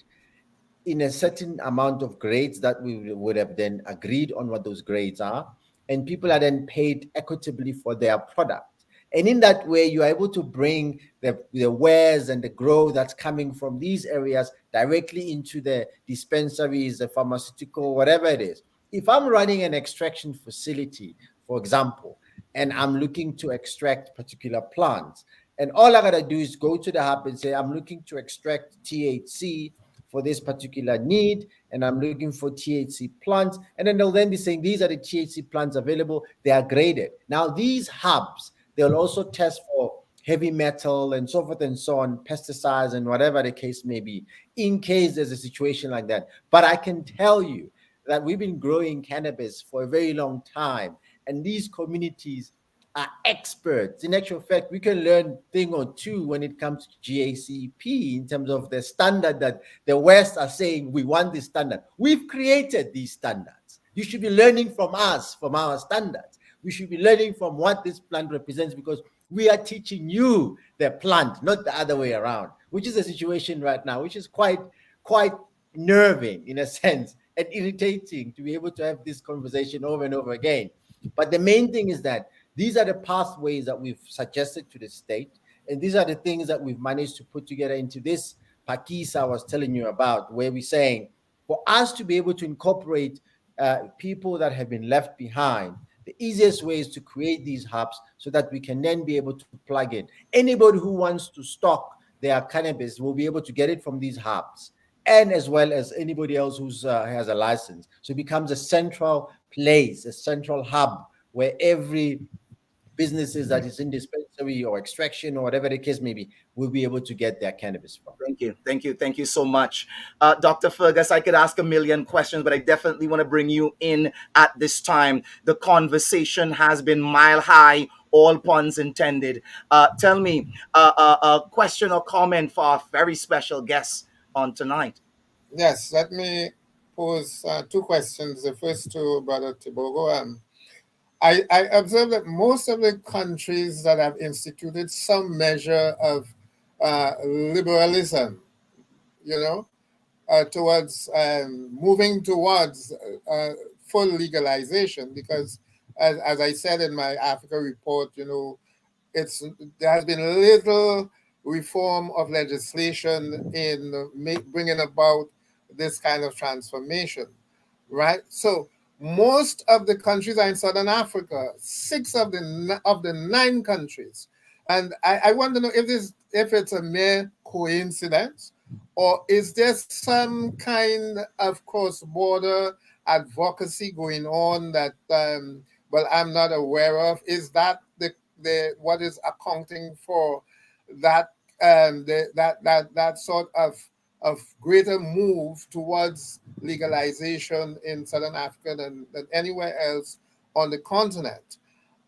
in a certain amount of grades that we would have then agreed on what those grades are. And people are then paid equitably for their product. And in that way, you are able to bring the wares and the growth that's coming from these areas directly into the dispensaries, the pharmaceutical, whatever it is. If I'm running an extraction facility, for example, and I'm looking to extract particular plants, and all I gotta do is go to the hub and say, I'm looking to extract THC for this particular need, and I'm looking for THC plants, and then they'll then be saying, these are the THC plants available, they are graded. Now, these hubs, they'll also test for heavy metal and so forth and so on, pesticides and whatever the case may be, in case there's a situation like that. But I can tell you that we've been growing cannabis for a very long time, and these communities are experts. In actual fact, we can learn a thing or two when it comes to GACP in terms of the standard that the West are saying we want this standard. We've created these standards. You should be learning from us, from our standards. We should be learning from what this plant represents, because we are teaching you the plant, not the other way around, which is a situation right now, which is quite nerving in a sense and irritating to be able to have this conversation over and over again. But the main thing is that these are the pathways that we've suggested to the state, and these are the things that we've managed to put together into this pakisa I was telling you about, where we're saying for us to be able to incorporate people that have been left behind, the easiest way is to create these hubs so that we can then be able to plug in. Anybody who wants to stock their cannabis will be able to get it from these hubs, and as well as anybody else who has a license. So it becomes a central place, a central hub where every businesses that is in dispensary or extraction or whatever the case may be will be able to get their cannabis from. Thank you so much. Dr. Fergus, I could ask a million questions, but I definitely want to bring you in at this time. The conversation has been mile high, all puns intended. Tell me a question or comment for our very special guests on tonight. Yes, let me pose two questions. The first to Brother Tibogo. I observe that most of the countries that have instituted some measure of liberalism, towards moving towards full legalization, because as I said in my Africa report, there has been little reform of legislation in bringing about this kind of transformation, right? So most of the countries are in Southern Africa, 6 of the 9 countries. And I want to know if if it's a mere coincidence, or is there some kind of cross-border advocacy going on that, well, I'm not aware of? Is that the what is accounting for that that sort of greater move towards legalization in Southern Africa than anywhere else on the continent?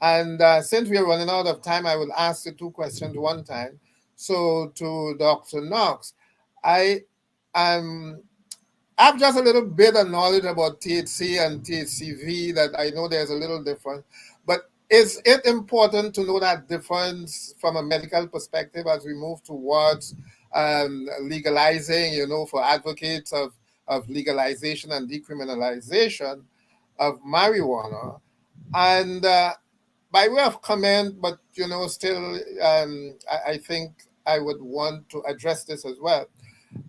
And since we are running out of time, I will ask the two questions one time. So to Dr. Knox, I am I've just a little bit of knowledge about THC and THCV that I know there's a little difference. But is it important to know that difference from a medical perspective as we move towards legalizing, for advocates of legalization and decriminalization of marijuana? And by way of comment, but still, I think I would want to address this as well,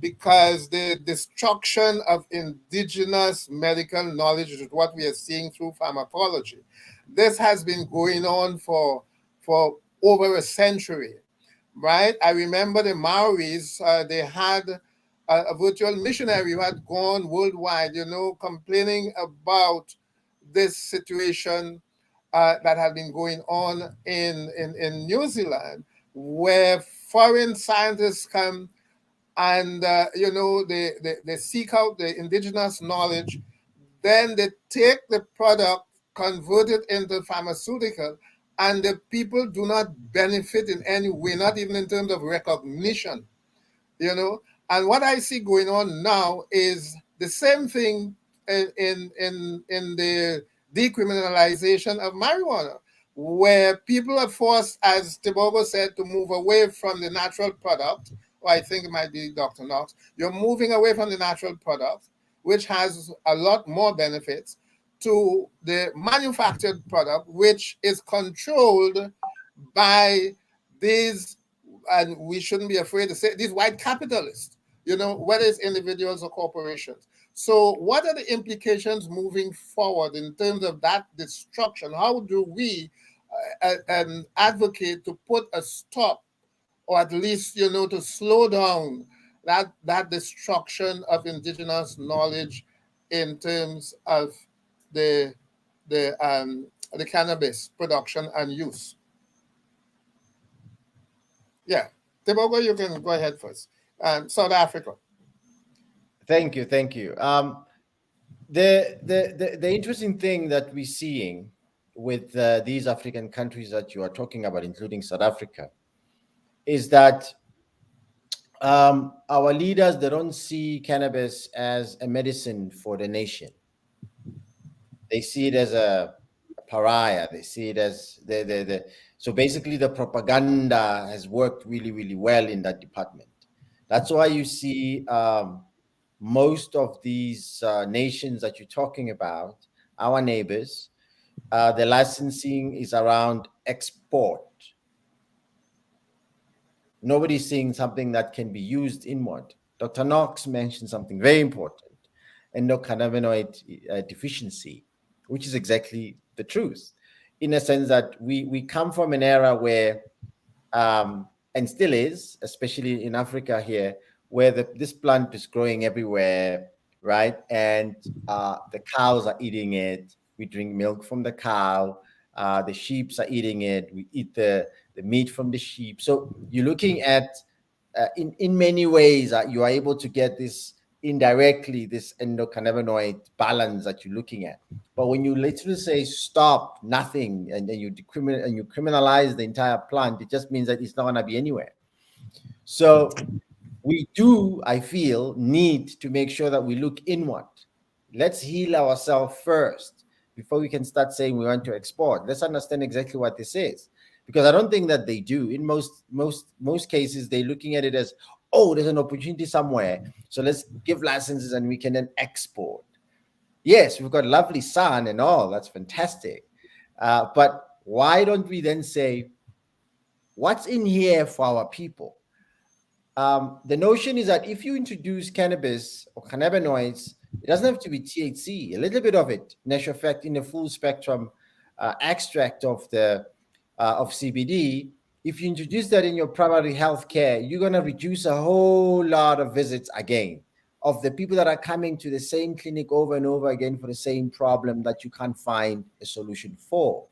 because the destruction of indigenous medical knowledge is what we are seeing through pharmacology. This has been going on for over a century, right? I remember the Maoris, they had a virtual missionary who had gone worldwide, complaining about this situation that had been going on in New Zealand, where foreign scientists come and they seek out the indigenous knowledge, then they take the product, convert it into pharmaceutical, and the people do not benefit in any way, not even in terms of recognition. And what I see going on now is the same thing in the decriminalization of marijuana, where people are forced, as Tibogo said, to move away from the natural product, or I think it might be Dr. Knox. You're moving away from the natural product, which has a lot more benefits, to the manufactured product, which is controlled by these, and we shouldn't be afraid to say, these white capitalists, whether it's individuals or corporations. So what are the implications moving forward in terms of that destruction? How do we advocate to put a stop, or at least, to slow down that destruction of indigenous knowledge in terms of the cannabis production and use? Yeah, Tibogo, you can go ahead first. South Africa. Thank you. The interesting thing that we're seeing with these African countries that you are talking about, including South Africa, is that our leaders, they don't see cannabis as a medicine for the nation. They see it as a pariah. They see it as so basically the propaganda has worked really, really well in that department. That's why you see most of these nations that you're talking about, our neighbors, the licensing is around export. Nobody's seeing something that can be used inward. Dr. Knox mentioned something very important, endocannabinoid deficiency, which is exactly the truth, in a sense that we come from an era where, and still is, especially in Africa here, where this plant is growing everywhere, right? And the cows are eating it. We drink milk from the cow. The sheep are eating it. We eat the meat from the sheep. So you're looking at, in many ways, you are able to get this indirectly, this endocannabinoid balance that you're looking at. But when you literally say stop, nothing, and then you criminalize the entire plant, it just means that it's not going to be anywhere. So we do, I feel, need to make sure that we look inward. Let's heal ourselves first before we can start saying we want to export. Let's understand exactly what this is, because I don't think that they do. In most cases, they're looking at it as, oh, there's an opportunity somewhere, so let's give licenses and we can then export. Yes, we've got lovely sun and all, that's fantastic. But why don't we then say, what's in here for our people? The notion is that if you introduce cannabis or cannabinoids, it doesn't have to be THC, a little bit of it, natural effect in the full spectrum extract of CBD, If you introduce that in your primary health care, you're going to reduce a whole lot of visits again of the people that are coming to the same clinic over and over again for the same problem that you can't find a solution for,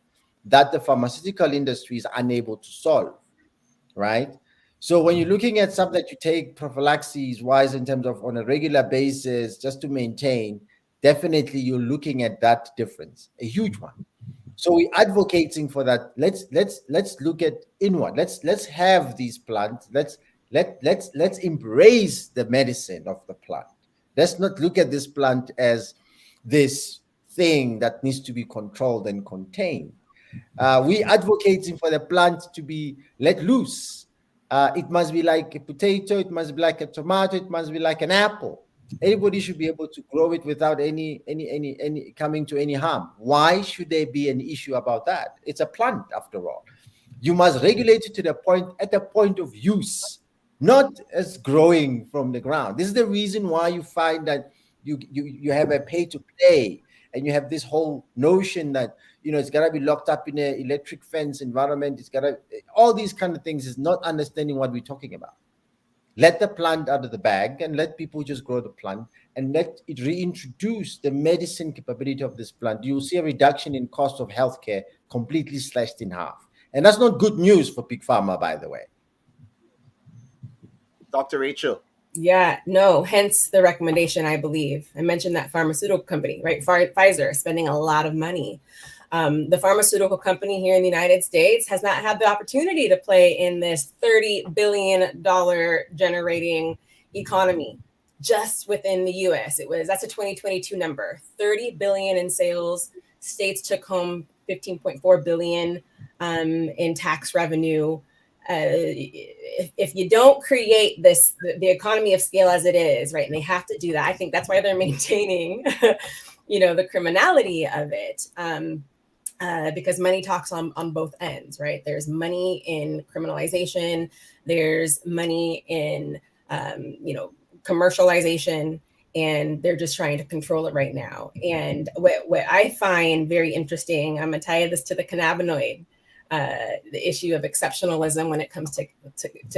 that the pharmaceutical industry is unable to solve, right? So when you're looking at something that you take prophylaxis wise in terms of on a regular basis just to maintain, definitely you're looking at that difference, a huge one. So we're advocating for that. Let's look at inward. Let's have these plants. Let's embrace the medicine of the plant. Let's not look at this plant as this thing that needs to be controlled and contained. We advocating for the plant to be let loose. It must be like a potato. It must be like a tomato. It must be like an apple. Everybody should be able to grow it without any coming to any harm. Why should there be an issue about that? It's a plant after all. You must regulate it to the point at the point of use, not as growing from the ground. This is the reason why you find that you have a pay to play, and you have this whole notion that it's got to be locked up in an electric fence environment. It's got to all these kind of things is not understanding what we're talking about. Let the plant out of the bag and let people just grow the plant and let it reintroduce the medicine capability of this plant. You'll see a reduction in cost of healthcare completely slashed in half. And that's not good news for Big Pharma, by the way. Dr. Rachel. Yeah, no, hence the recommendation, I believe. I mentioned that pharmaceutical company, right? Pfizer spending a lot of money. The pharmaceutical company here in the United States has not had the opportunity to play in this $30 billion generating economy just within the US. That's a 2022 number, 30 billion in sales. States took home 15.4 billion in tax revenue. If you don't create the economy of scale as it is, right, and they have to do that, I think that's why they're maintaining, the criminality of it, because money talks on both ends, right? There's money in criminalization, there's money in, commercialization, and they're just trying to control it right now. And what I find very interesting, I'm gonna tie this to the cannabinoid. The issue of exceptionalism when it comes to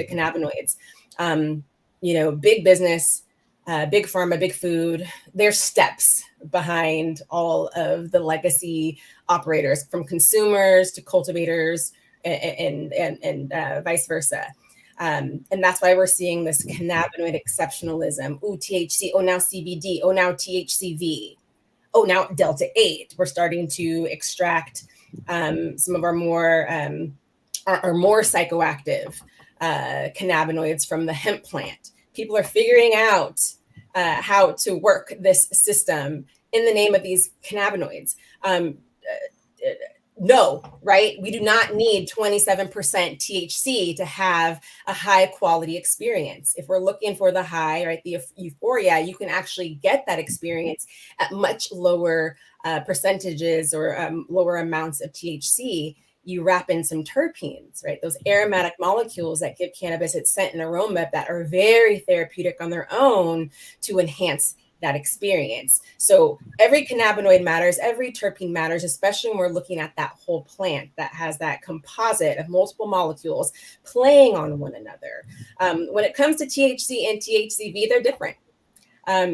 cannabinoids. Big business, big pharma, big food, there's steps behind all of the legacy operators, from consumers to cultivators and vice versa. And that's why we're seeing this cannabinoid exceptionalism. Oh, THC, oh, now CBD, oh, now THCV, oh, now Delta 8. We're starting to extract some of our more psychoactive cannabinoids from the hemp plant. People are figuring out how to work this system in the name of these cannabinoids. No, right? We do not need 27% THC to have a high quality experience. If we're looking for the high, right, the euphoria, you can actually get that experience at much lower percentages or lower amounts of THC. You wrap in some terpenes, right? Those aromatic molecules that give cannabis its scent and aroma that are very therapeutic on their own to enhance that experience. So every cannabinoid matters, every terpene matters, especially when we're looking at that whole plant that has that composite of multiple molecules playing on one another. When it comes to THC and THCV, they're different.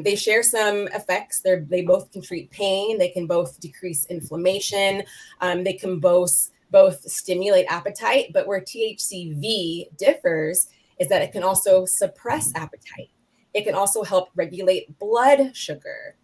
They share some effects. They both can treat pain. They can both decrease inflammation. They can both stimulate appetite. But where THCV differs is that it can also suppress appetite. It can also help regulate blood sugar.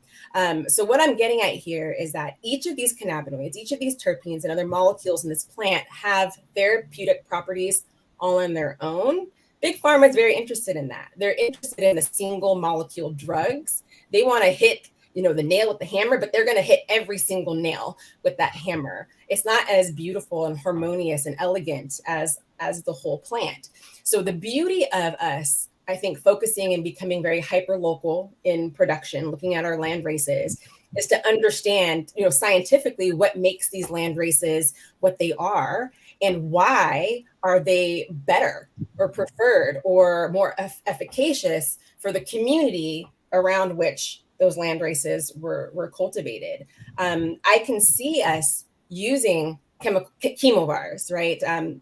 So what I'm getting at here is that each of these cannabinoids, each of these terpenes and other molecules in this plant have therapeutic properties all on their own. Big Pharma is very interested in that. They're interested in the single molecule drugs. They want to hit, the nail with the hammer, but they're going to hit every single nail with that hammer. It's not as beautiful and harmonious and elegant as the whole plant. So the beauty of us, I think, focusing and becoming very hyper local in production, looking at our land races, is to understand, scientifically what makes these land races what they are and why are they better or preferred or more efficacious for the community around which those land races were cultivated. I can see us using chemovars, right?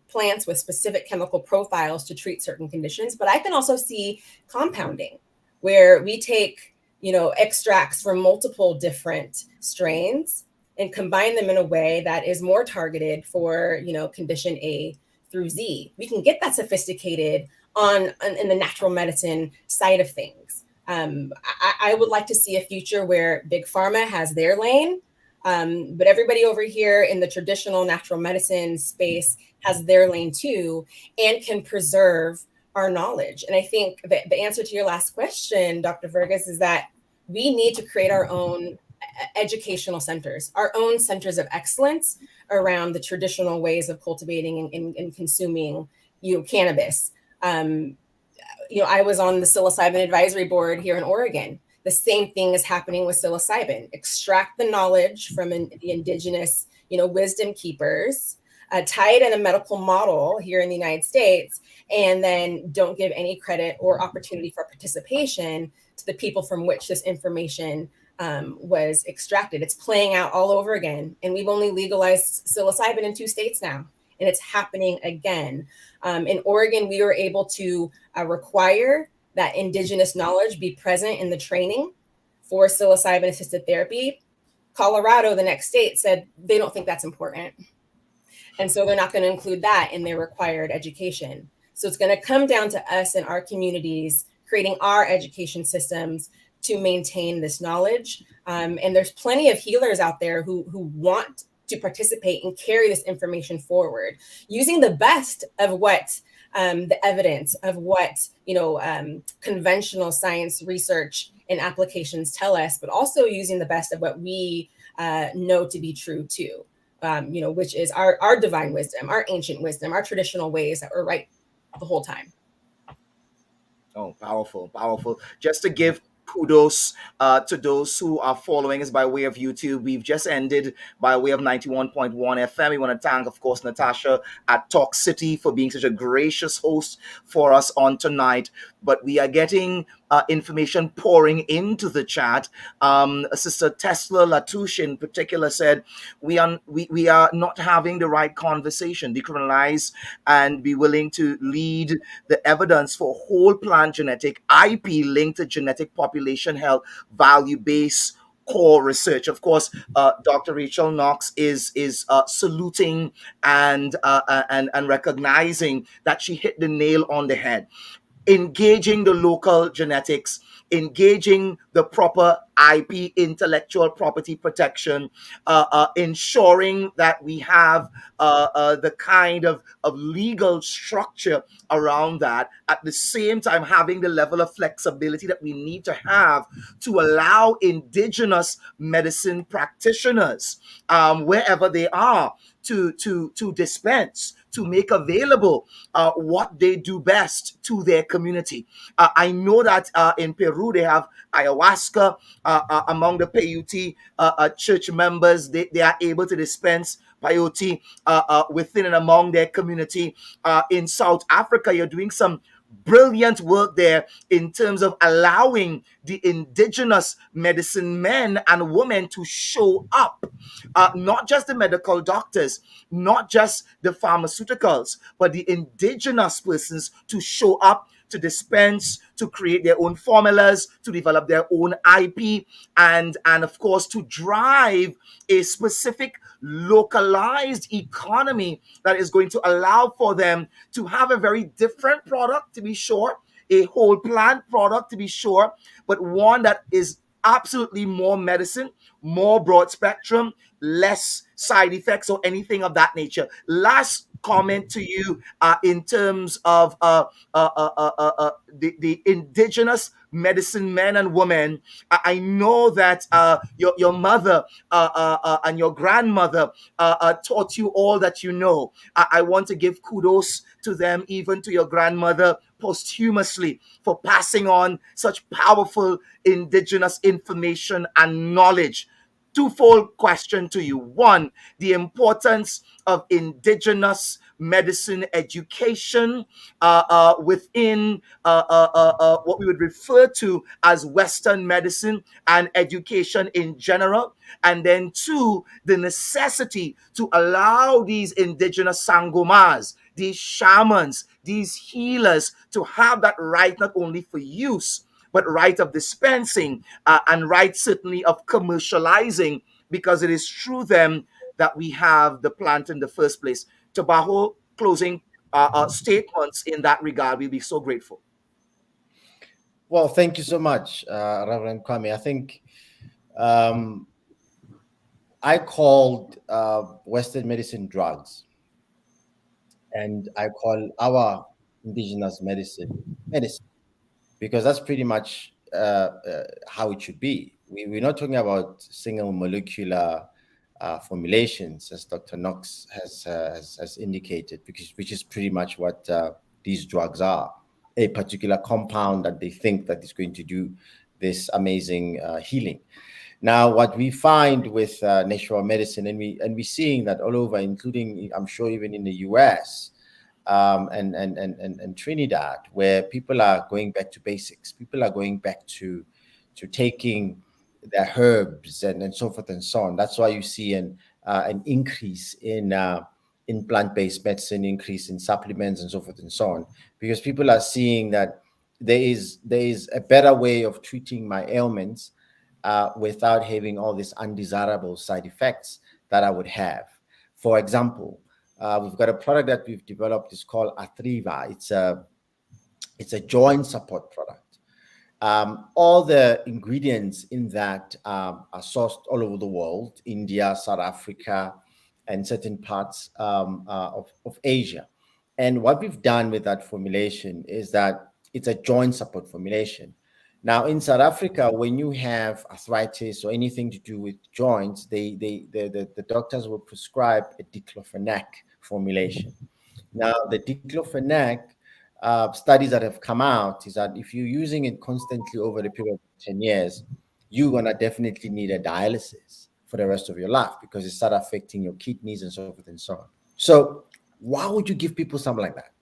Plants with specific chemical profiles to treat certain conditions. But I can also see compounding, where we take, extracts from multiple different strains and combine them in a way that is more targeted for, condition A through Z. We can get that sophisticated in the natural medicine side of things. I would like to see a future where big pharma has their lane, but everybody over here in the traditional natural medicine space has their lane too, and can preserve our knowledge. And I think that the answer to your last question, Dr. Vergas, is that we need to create our own educational centers, our own centers of excellence around the traditional ways of cultivating and consuming, cannabis. I was on the psilocybin advisory board here in Oregon. The same thing is happening with psilocybin. Extract the knowledge from the indigenous, wisdom keepers, tie it in a medical model here in the United States, and then don't give any credit or opportunity for participation to the people from which this information was extracted. It's playing out all over again. And we've only legalized psilocybin in 2 states now, and it's happening again. In Oregon, we were able to require that indigenous knowledge be present in the training for psilocybin assisted therapy. Colorado, the next state, said they don't think that's important. And so they're not going to include that in their required education. So it's going to come down to us and our communities creating our education systems to maintain this knowledge. And there's plenty of healers out there who want to participate and carry this information forward using the best of what the evidence of what conventional science research and applications tell us, but also using the best of what we know to be true too, which is our divine wisdom, our ancient wisdom, our traditional ways that were right the whole time. Oh, powerful, powerful. Just to give kudos to those who are following us by way of YouTube. We've just ended by way of 91.1 FM. We want to thank, of course, Natasha at Talk City for being such a gracious host for us on tonight. But we are getting information pouring into the chat. Sister Tesla Latouche in particular said, we are not having the right conversation. Decriminalize and be willing to lead the evidence for whole plant genetic IP linked to genetic population health value-based core research. Of course, Dr. Rachel Knox is saluting and recognizing that she hit the nail on the head. Engaging the local genetics, engaging the proper IP, intellectual property protection, ensuring that we have the kind of legal structure around that. At the same time, having the level of flexibility that we need to have to allow indigenous medicine practitioners, wherever they are, to dispense, to make available what they do best to their community. I know that in Peru they have ayahuasca. Among the Peyote church members, they are able to dispense peyote within and among their community. In South Africa, you're doing some brilliant work there in terms of allowing the indigenous medicine men and women to show up, not just the medical doctors, not just the pharmaceuticals, but the indigenous persons to show up, to dispense, to create their own formulas, to develop their own IP, and of course to drive a specific localized economy that is going to allow for them to have a very different product, to be sure, a whole plant product, to be sure, but one that is absolutely more medicine, more broad spectrum, less side effects or anything of that nature. Last comment to you in terms of the indigenous medicine men and women. I know that your mother and your grandmother taught you all that you know. I want to give kudos to them, even to your grandmother posthumously, for passing on such powerful indigenous information and knowledge. Twofold question to you. One, the importance of indigenous medicine education within what we would refer to as Western medicine and education in general. And then two, the necessity to allow these indigenous sangomas, these shamans, these healers to have that right not only for use, but right of dispensing and right certainly of commercializing, because it is through them that we have the plant in the first place. Tabaho, closing statements in that regard, we'll be so grateful. Well, thank you so much, Reverend Kwame. I think um, I called Western medicine drugs, and I call our indigenous medicine, because that's pretty much how it should be. We're not talking about single molecular formulations, as Dr. Knox has indicated, which is pretty much what these drugs are. A particular compound that they think that is going to do this amazing healing. Now, what we find with natural medicine, and we're seeing that all over, including, I'm sure, even in the US, and Trinidad, where people are going back to basics. People are going back to taking their herbs and so forth and so on. That's why you see an increase in plant-based medicine, increase in supplements and so forth and so on, because people are seeing that there is a better way of treating my ailments without having all these undesirable side effects that I would have. For example, we've got a product that we've developed. It's called Athriva. It's a joint support product. All the ingredients in that are sourced all over the world: India, South Africa, and certain parts of Asia. And what we've done with that formulation is that it's a joint support formulation. Now, in South Africa, when you have arthritis or anything to do with joints, the doctors will prescribe a diclofenac formulation. Now, the diclofenac studies that have come out is that if you're using it constantly over the period of 10 years, you're going to definitely need a dialysis for the rest of your life, because it starts affecting your kidneys and so forth and so on. So why would you give people something like that?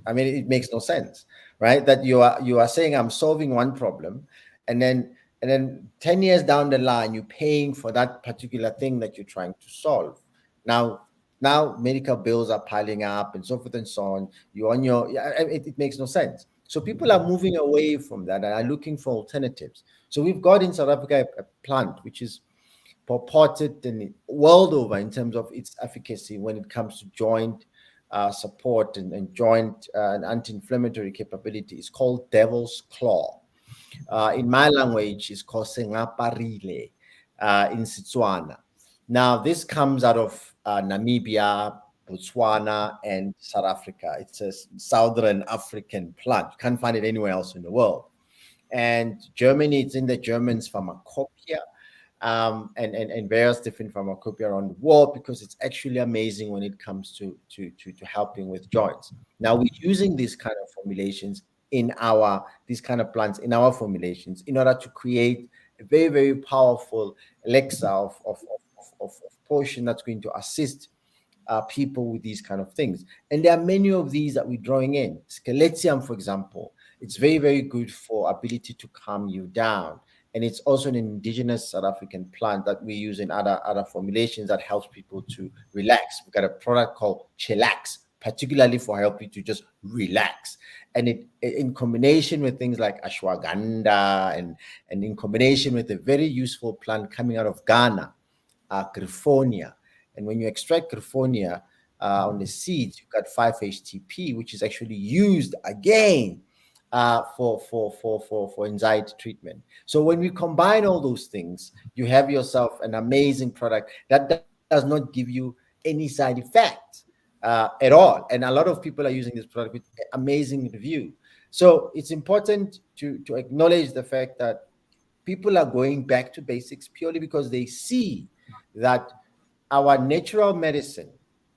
I mean, it makes no sense, right? That you are saying I'm solving one problem, and then 10 years down the line, you're paying for that particular thing that you're trying to solve. Now medical bills are piling up and so forth and so on. You're on your, it makes no sense. So people are moving away from that and are looking for alternatives. So we've got in South Africa a plant which is purported in the world over in terms of its efficacy when it comes to joint support and joint and anti-inflammatory capability. It's called Devil's Claw. In my language, it's called Sengaparile in Setswana. Now, this comes out of Namibia, Botswana, and South Africa. It's a Southern African plant. You can't find it anywhere else in the world. And Germany, it's in the German's pharmacopoeia. And various different pharmacopoeia around the world, because it's actually amazing when it comes to helping with joints. Now, we're using these kind of formulations these kind of plants in our formulations in order to create a very, very powerful elixir of potion that's going to assist people with these kind of things. And there are many of these that we're drawing in. Scaletium, for example, it's very, very good for ability to calm you down. And it's also an indigenous South African plant that we use in other formulations that helps people to relax. We've got a product called Chillax, particularly for helping to just relax. And it in combination with things like ashwagandha and in combination with a very useful plant coming out of Ghana, Griffonia. And when you extract Griffonia on the seeds, you've got 5-HTP, which is actually used again for anxiety treatment. So when we combine all those things, you have yourself an amazing product that does not give you any side effects at all. And a lot of people are using this product with amazing review. So it's important to acknowledge the fact that people are going back to basics purely because they see that our natural medicine,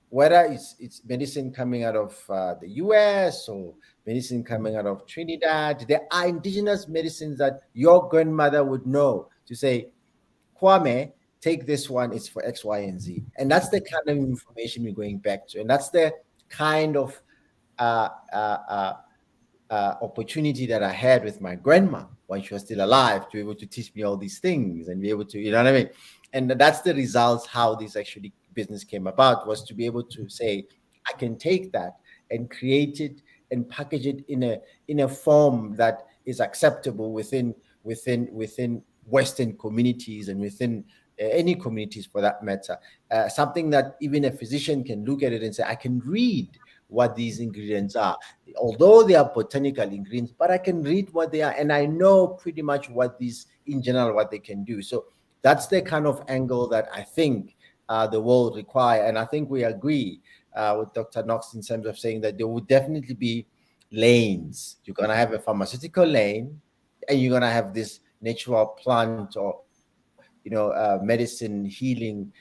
whether it's medicine coming out of the US or medicine coming out of Trinidad, there are indigenous medicines that your grandmother would know to say, Kwame, take this one, it's for X, Y, and Z. And that's the kind of information we're going back to. And that's the kind of uh, uh, uh, opportunity that I had with my grandma when she was still alive to be able to teach me all these things and be able to, you know what I mean? And that's the results how this actually business came about, was to be able to say, I can take that and create it and package it in a form that is acceptable within Western communities and within any communities for that matter. Something that even a physician can look at it and say, I can read what these ingredients are, although they are botanical ingredients, but I can read what they are and I know pretty much what these in general what they can do. So that's the kind of angle that I think the world require, and I think we agree with Dr. Knox in terms of saying that there will definitely be lanes. You're going to have a pharmaceutical lane, and you're going to have this natural plant or medicine healing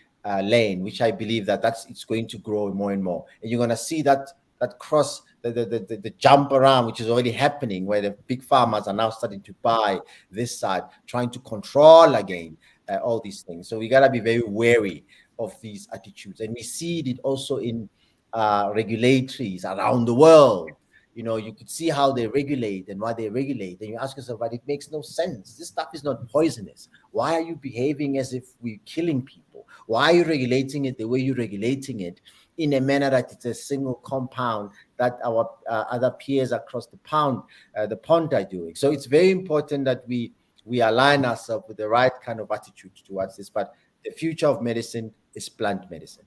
lane, which I believe that's it's going to grow more and more, and you're going to see that cross the jump around, which is already happening, where the big farmers are now starting to buy this side, trying to control again all these things. So we got to be very wary of these attitudes, and we see it also in regulatories around the world. You could see how they regulate and why they regulate, and you ask yourself, but it makes no sense. This stuff is not poisonous. Why are you behaving as if we're killing people? Why are you regulating it the way you're regulating it, in a manner that it's a single compound that our other peers across the pond are doing? So it's very important that we align ourselves with the right kind of attitude towards this. But the future of medicine is plant medicine.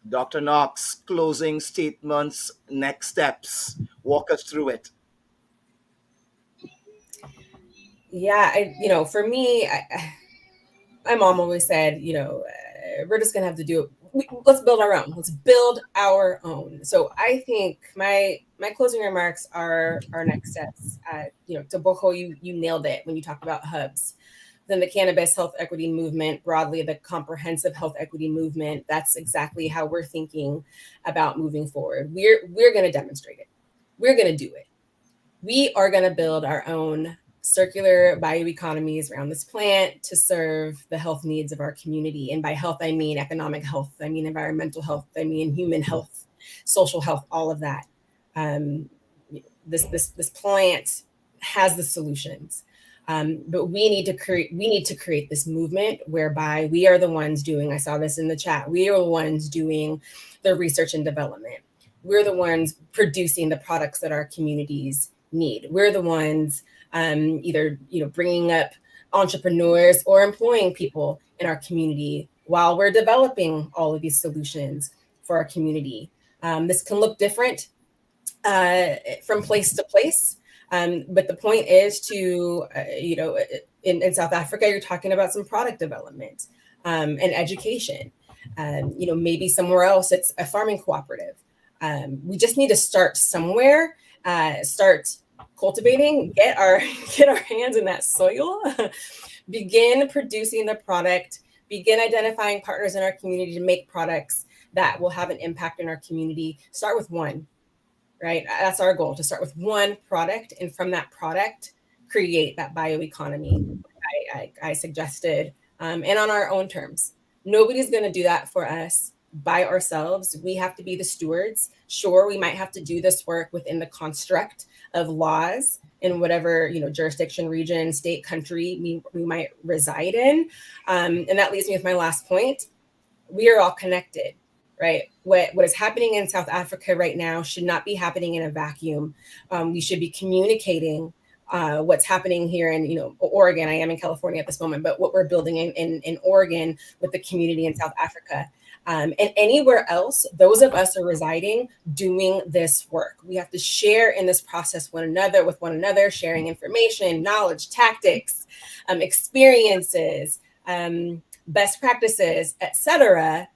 Dr. Knox, closing statements, next steps. Walk us through it. Yeah, for me, my mom always said, we're just gonna have to do it. Let's build our own. Let's build our own. So I think my closing remarks are our next steps. To Boko, you nailed it when you talk about hubs. Then the cannabis health equity movement, broadly the comprehensive health equity movement, that's exactly how we're thinking about moving forward. We're going to demonstrate it. We're going to do it. We are going to build our own circular bioeconomies around this plant to serve the health needs of our community. And by health, I mean economic health, I mean environmental health, I mean human health, social health, all of that. This plant has the solutions. But we need to create this movement whereby we are the ones doing, I saw this in the chat, we are the ones doing the research and development. We're the ones producing the products that our communities need. We're the ones either bringing up entrepreneurs or employing people in our community while we're developing all of these solutions for our community. This can look different from place to place. But the point is to, in South Africa, you're talking about some product development and education. Maybe somewhere else it's a farming cooperative. We just need to start somewhere, start cultivating, get our hands in that soil, begin producing the product, begin identifying partners in our community to make products that will have an impact in our community. Start with one. Right? That's our goal, to start with one product, and from that product, create that bioeconomy I suggested, and on our own terms. Nobody's going to do that for us by ourselves. We have to be the stewards. Sure, we might have to do this work within the construct of laws in whatever jurisdiction, region, state, country we might reside in. And that leaves me with my last point. We are all connected. Right. What is happening in South Africa right now should not be happening in a vacuum. We should be communicating what's happening here in Oregon. I am in California at this moment, but what we're building in Oregon with the community in South Africa. And anywhere else, those of us are residing doing this work. We have to share in this process with one another, sharing information, knowledge, tactics, experiences, best practices, etc.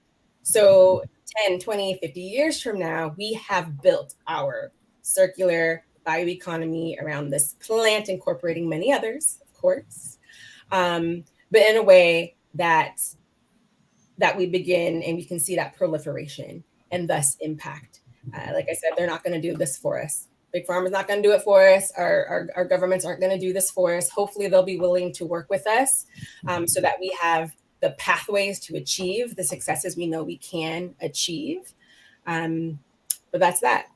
So 10, 20, 50 years from now, we have built our circular bioeconomy around this plant, incorporating many others, of course, but in a way that we begin and we can see that proliferation and thus impact. Like I said, they're not going to do this for us. Big Pharma's not going to do it for us. Our governments aren't going to do this for us. Hopefully they'll be willing to work with us so that we have the pathways to achieve the successes we know we can achieve. But that's that.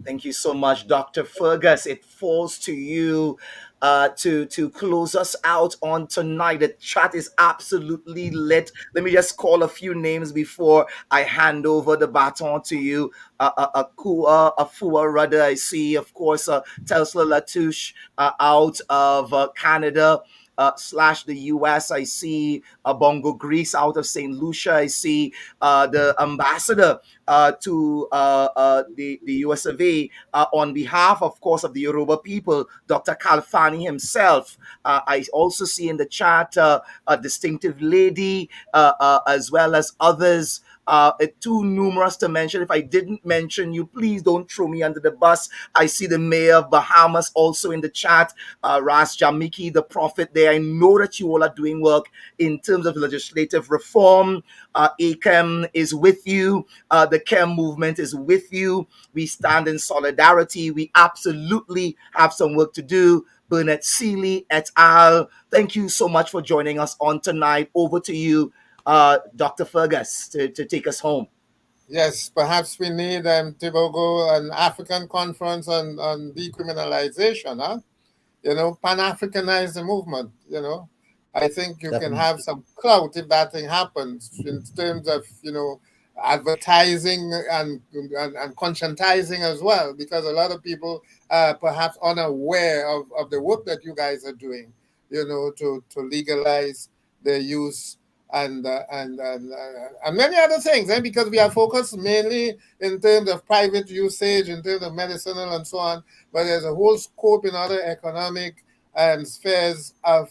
Thank you so much, Dr. Fergus. It falls to you to close us out on tonight. The chat is absolutely lit. Let me just call a few names before I hand over the baton to you. Akua, Afua Rudder, I see, of course, Tesla Latouche out of Canada. Slash the US, I see Bongo Greece out of St. Lucia. I see the ambassador to the US of A on behalf, of course, of the Yoruba people, Dr. Kalfani himself. I also see in the chat a distinctive lady as well as others. Too numerous to mention. If I didn't mention you, please don't throw me under the bus. I see the mayor of Bahamas also in the chat, Ras Jamiki, the prophet there. I know that you all are doing work in terms of legislative reform. ACAM is with you. The CAM movement is with you. We stand in solidarity. We absolutely have some work to do. Burnett Seeley et al. Thank you so much for joining us on tonight. Over to you, Dr. Fergus, to take us home. Yes, perhaps we need Tobago, an African conference on decriminalization, huh? Pan-Africanize the movement, I think you can have some clout if that thing happens in terms of, advertising and conscientizing as well, because a lot of people are perhaps unaware of the work that you guys are doing, to legalize the use and many other things, because we are focused mainly in terms of private usage, in terms of medicinal and so on, but there's a whole scope in other economic spheres of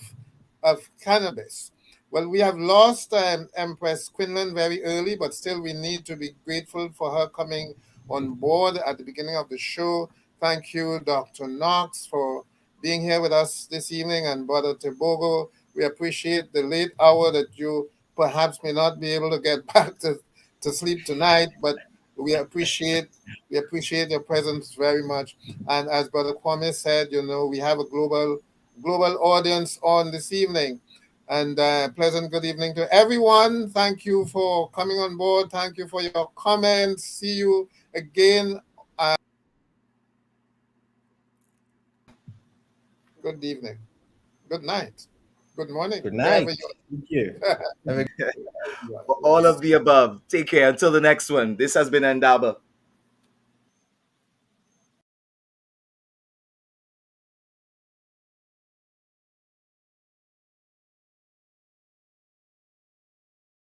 cannabis. Well, we have lost Empress Quinlan very early, but still we need to be grateful for her coming on board at the beginning of the show. Thank you, Dr. Knox, for being here with us this evening, and Brother Tebogo. We appreciate the late hour that you perhaps may not be able to get back to sleep tonight, but we appreciate your presence very much. And as Brother Kwame said, we have a global audience on this evening. And pleasant good evening to everyone. Thank you for coming on board. Thank you for your comments. See you again. Good evening. Good night. Good morning. Good night. Thank you. All of the above. Take care. Until the next one. This has been Indaba.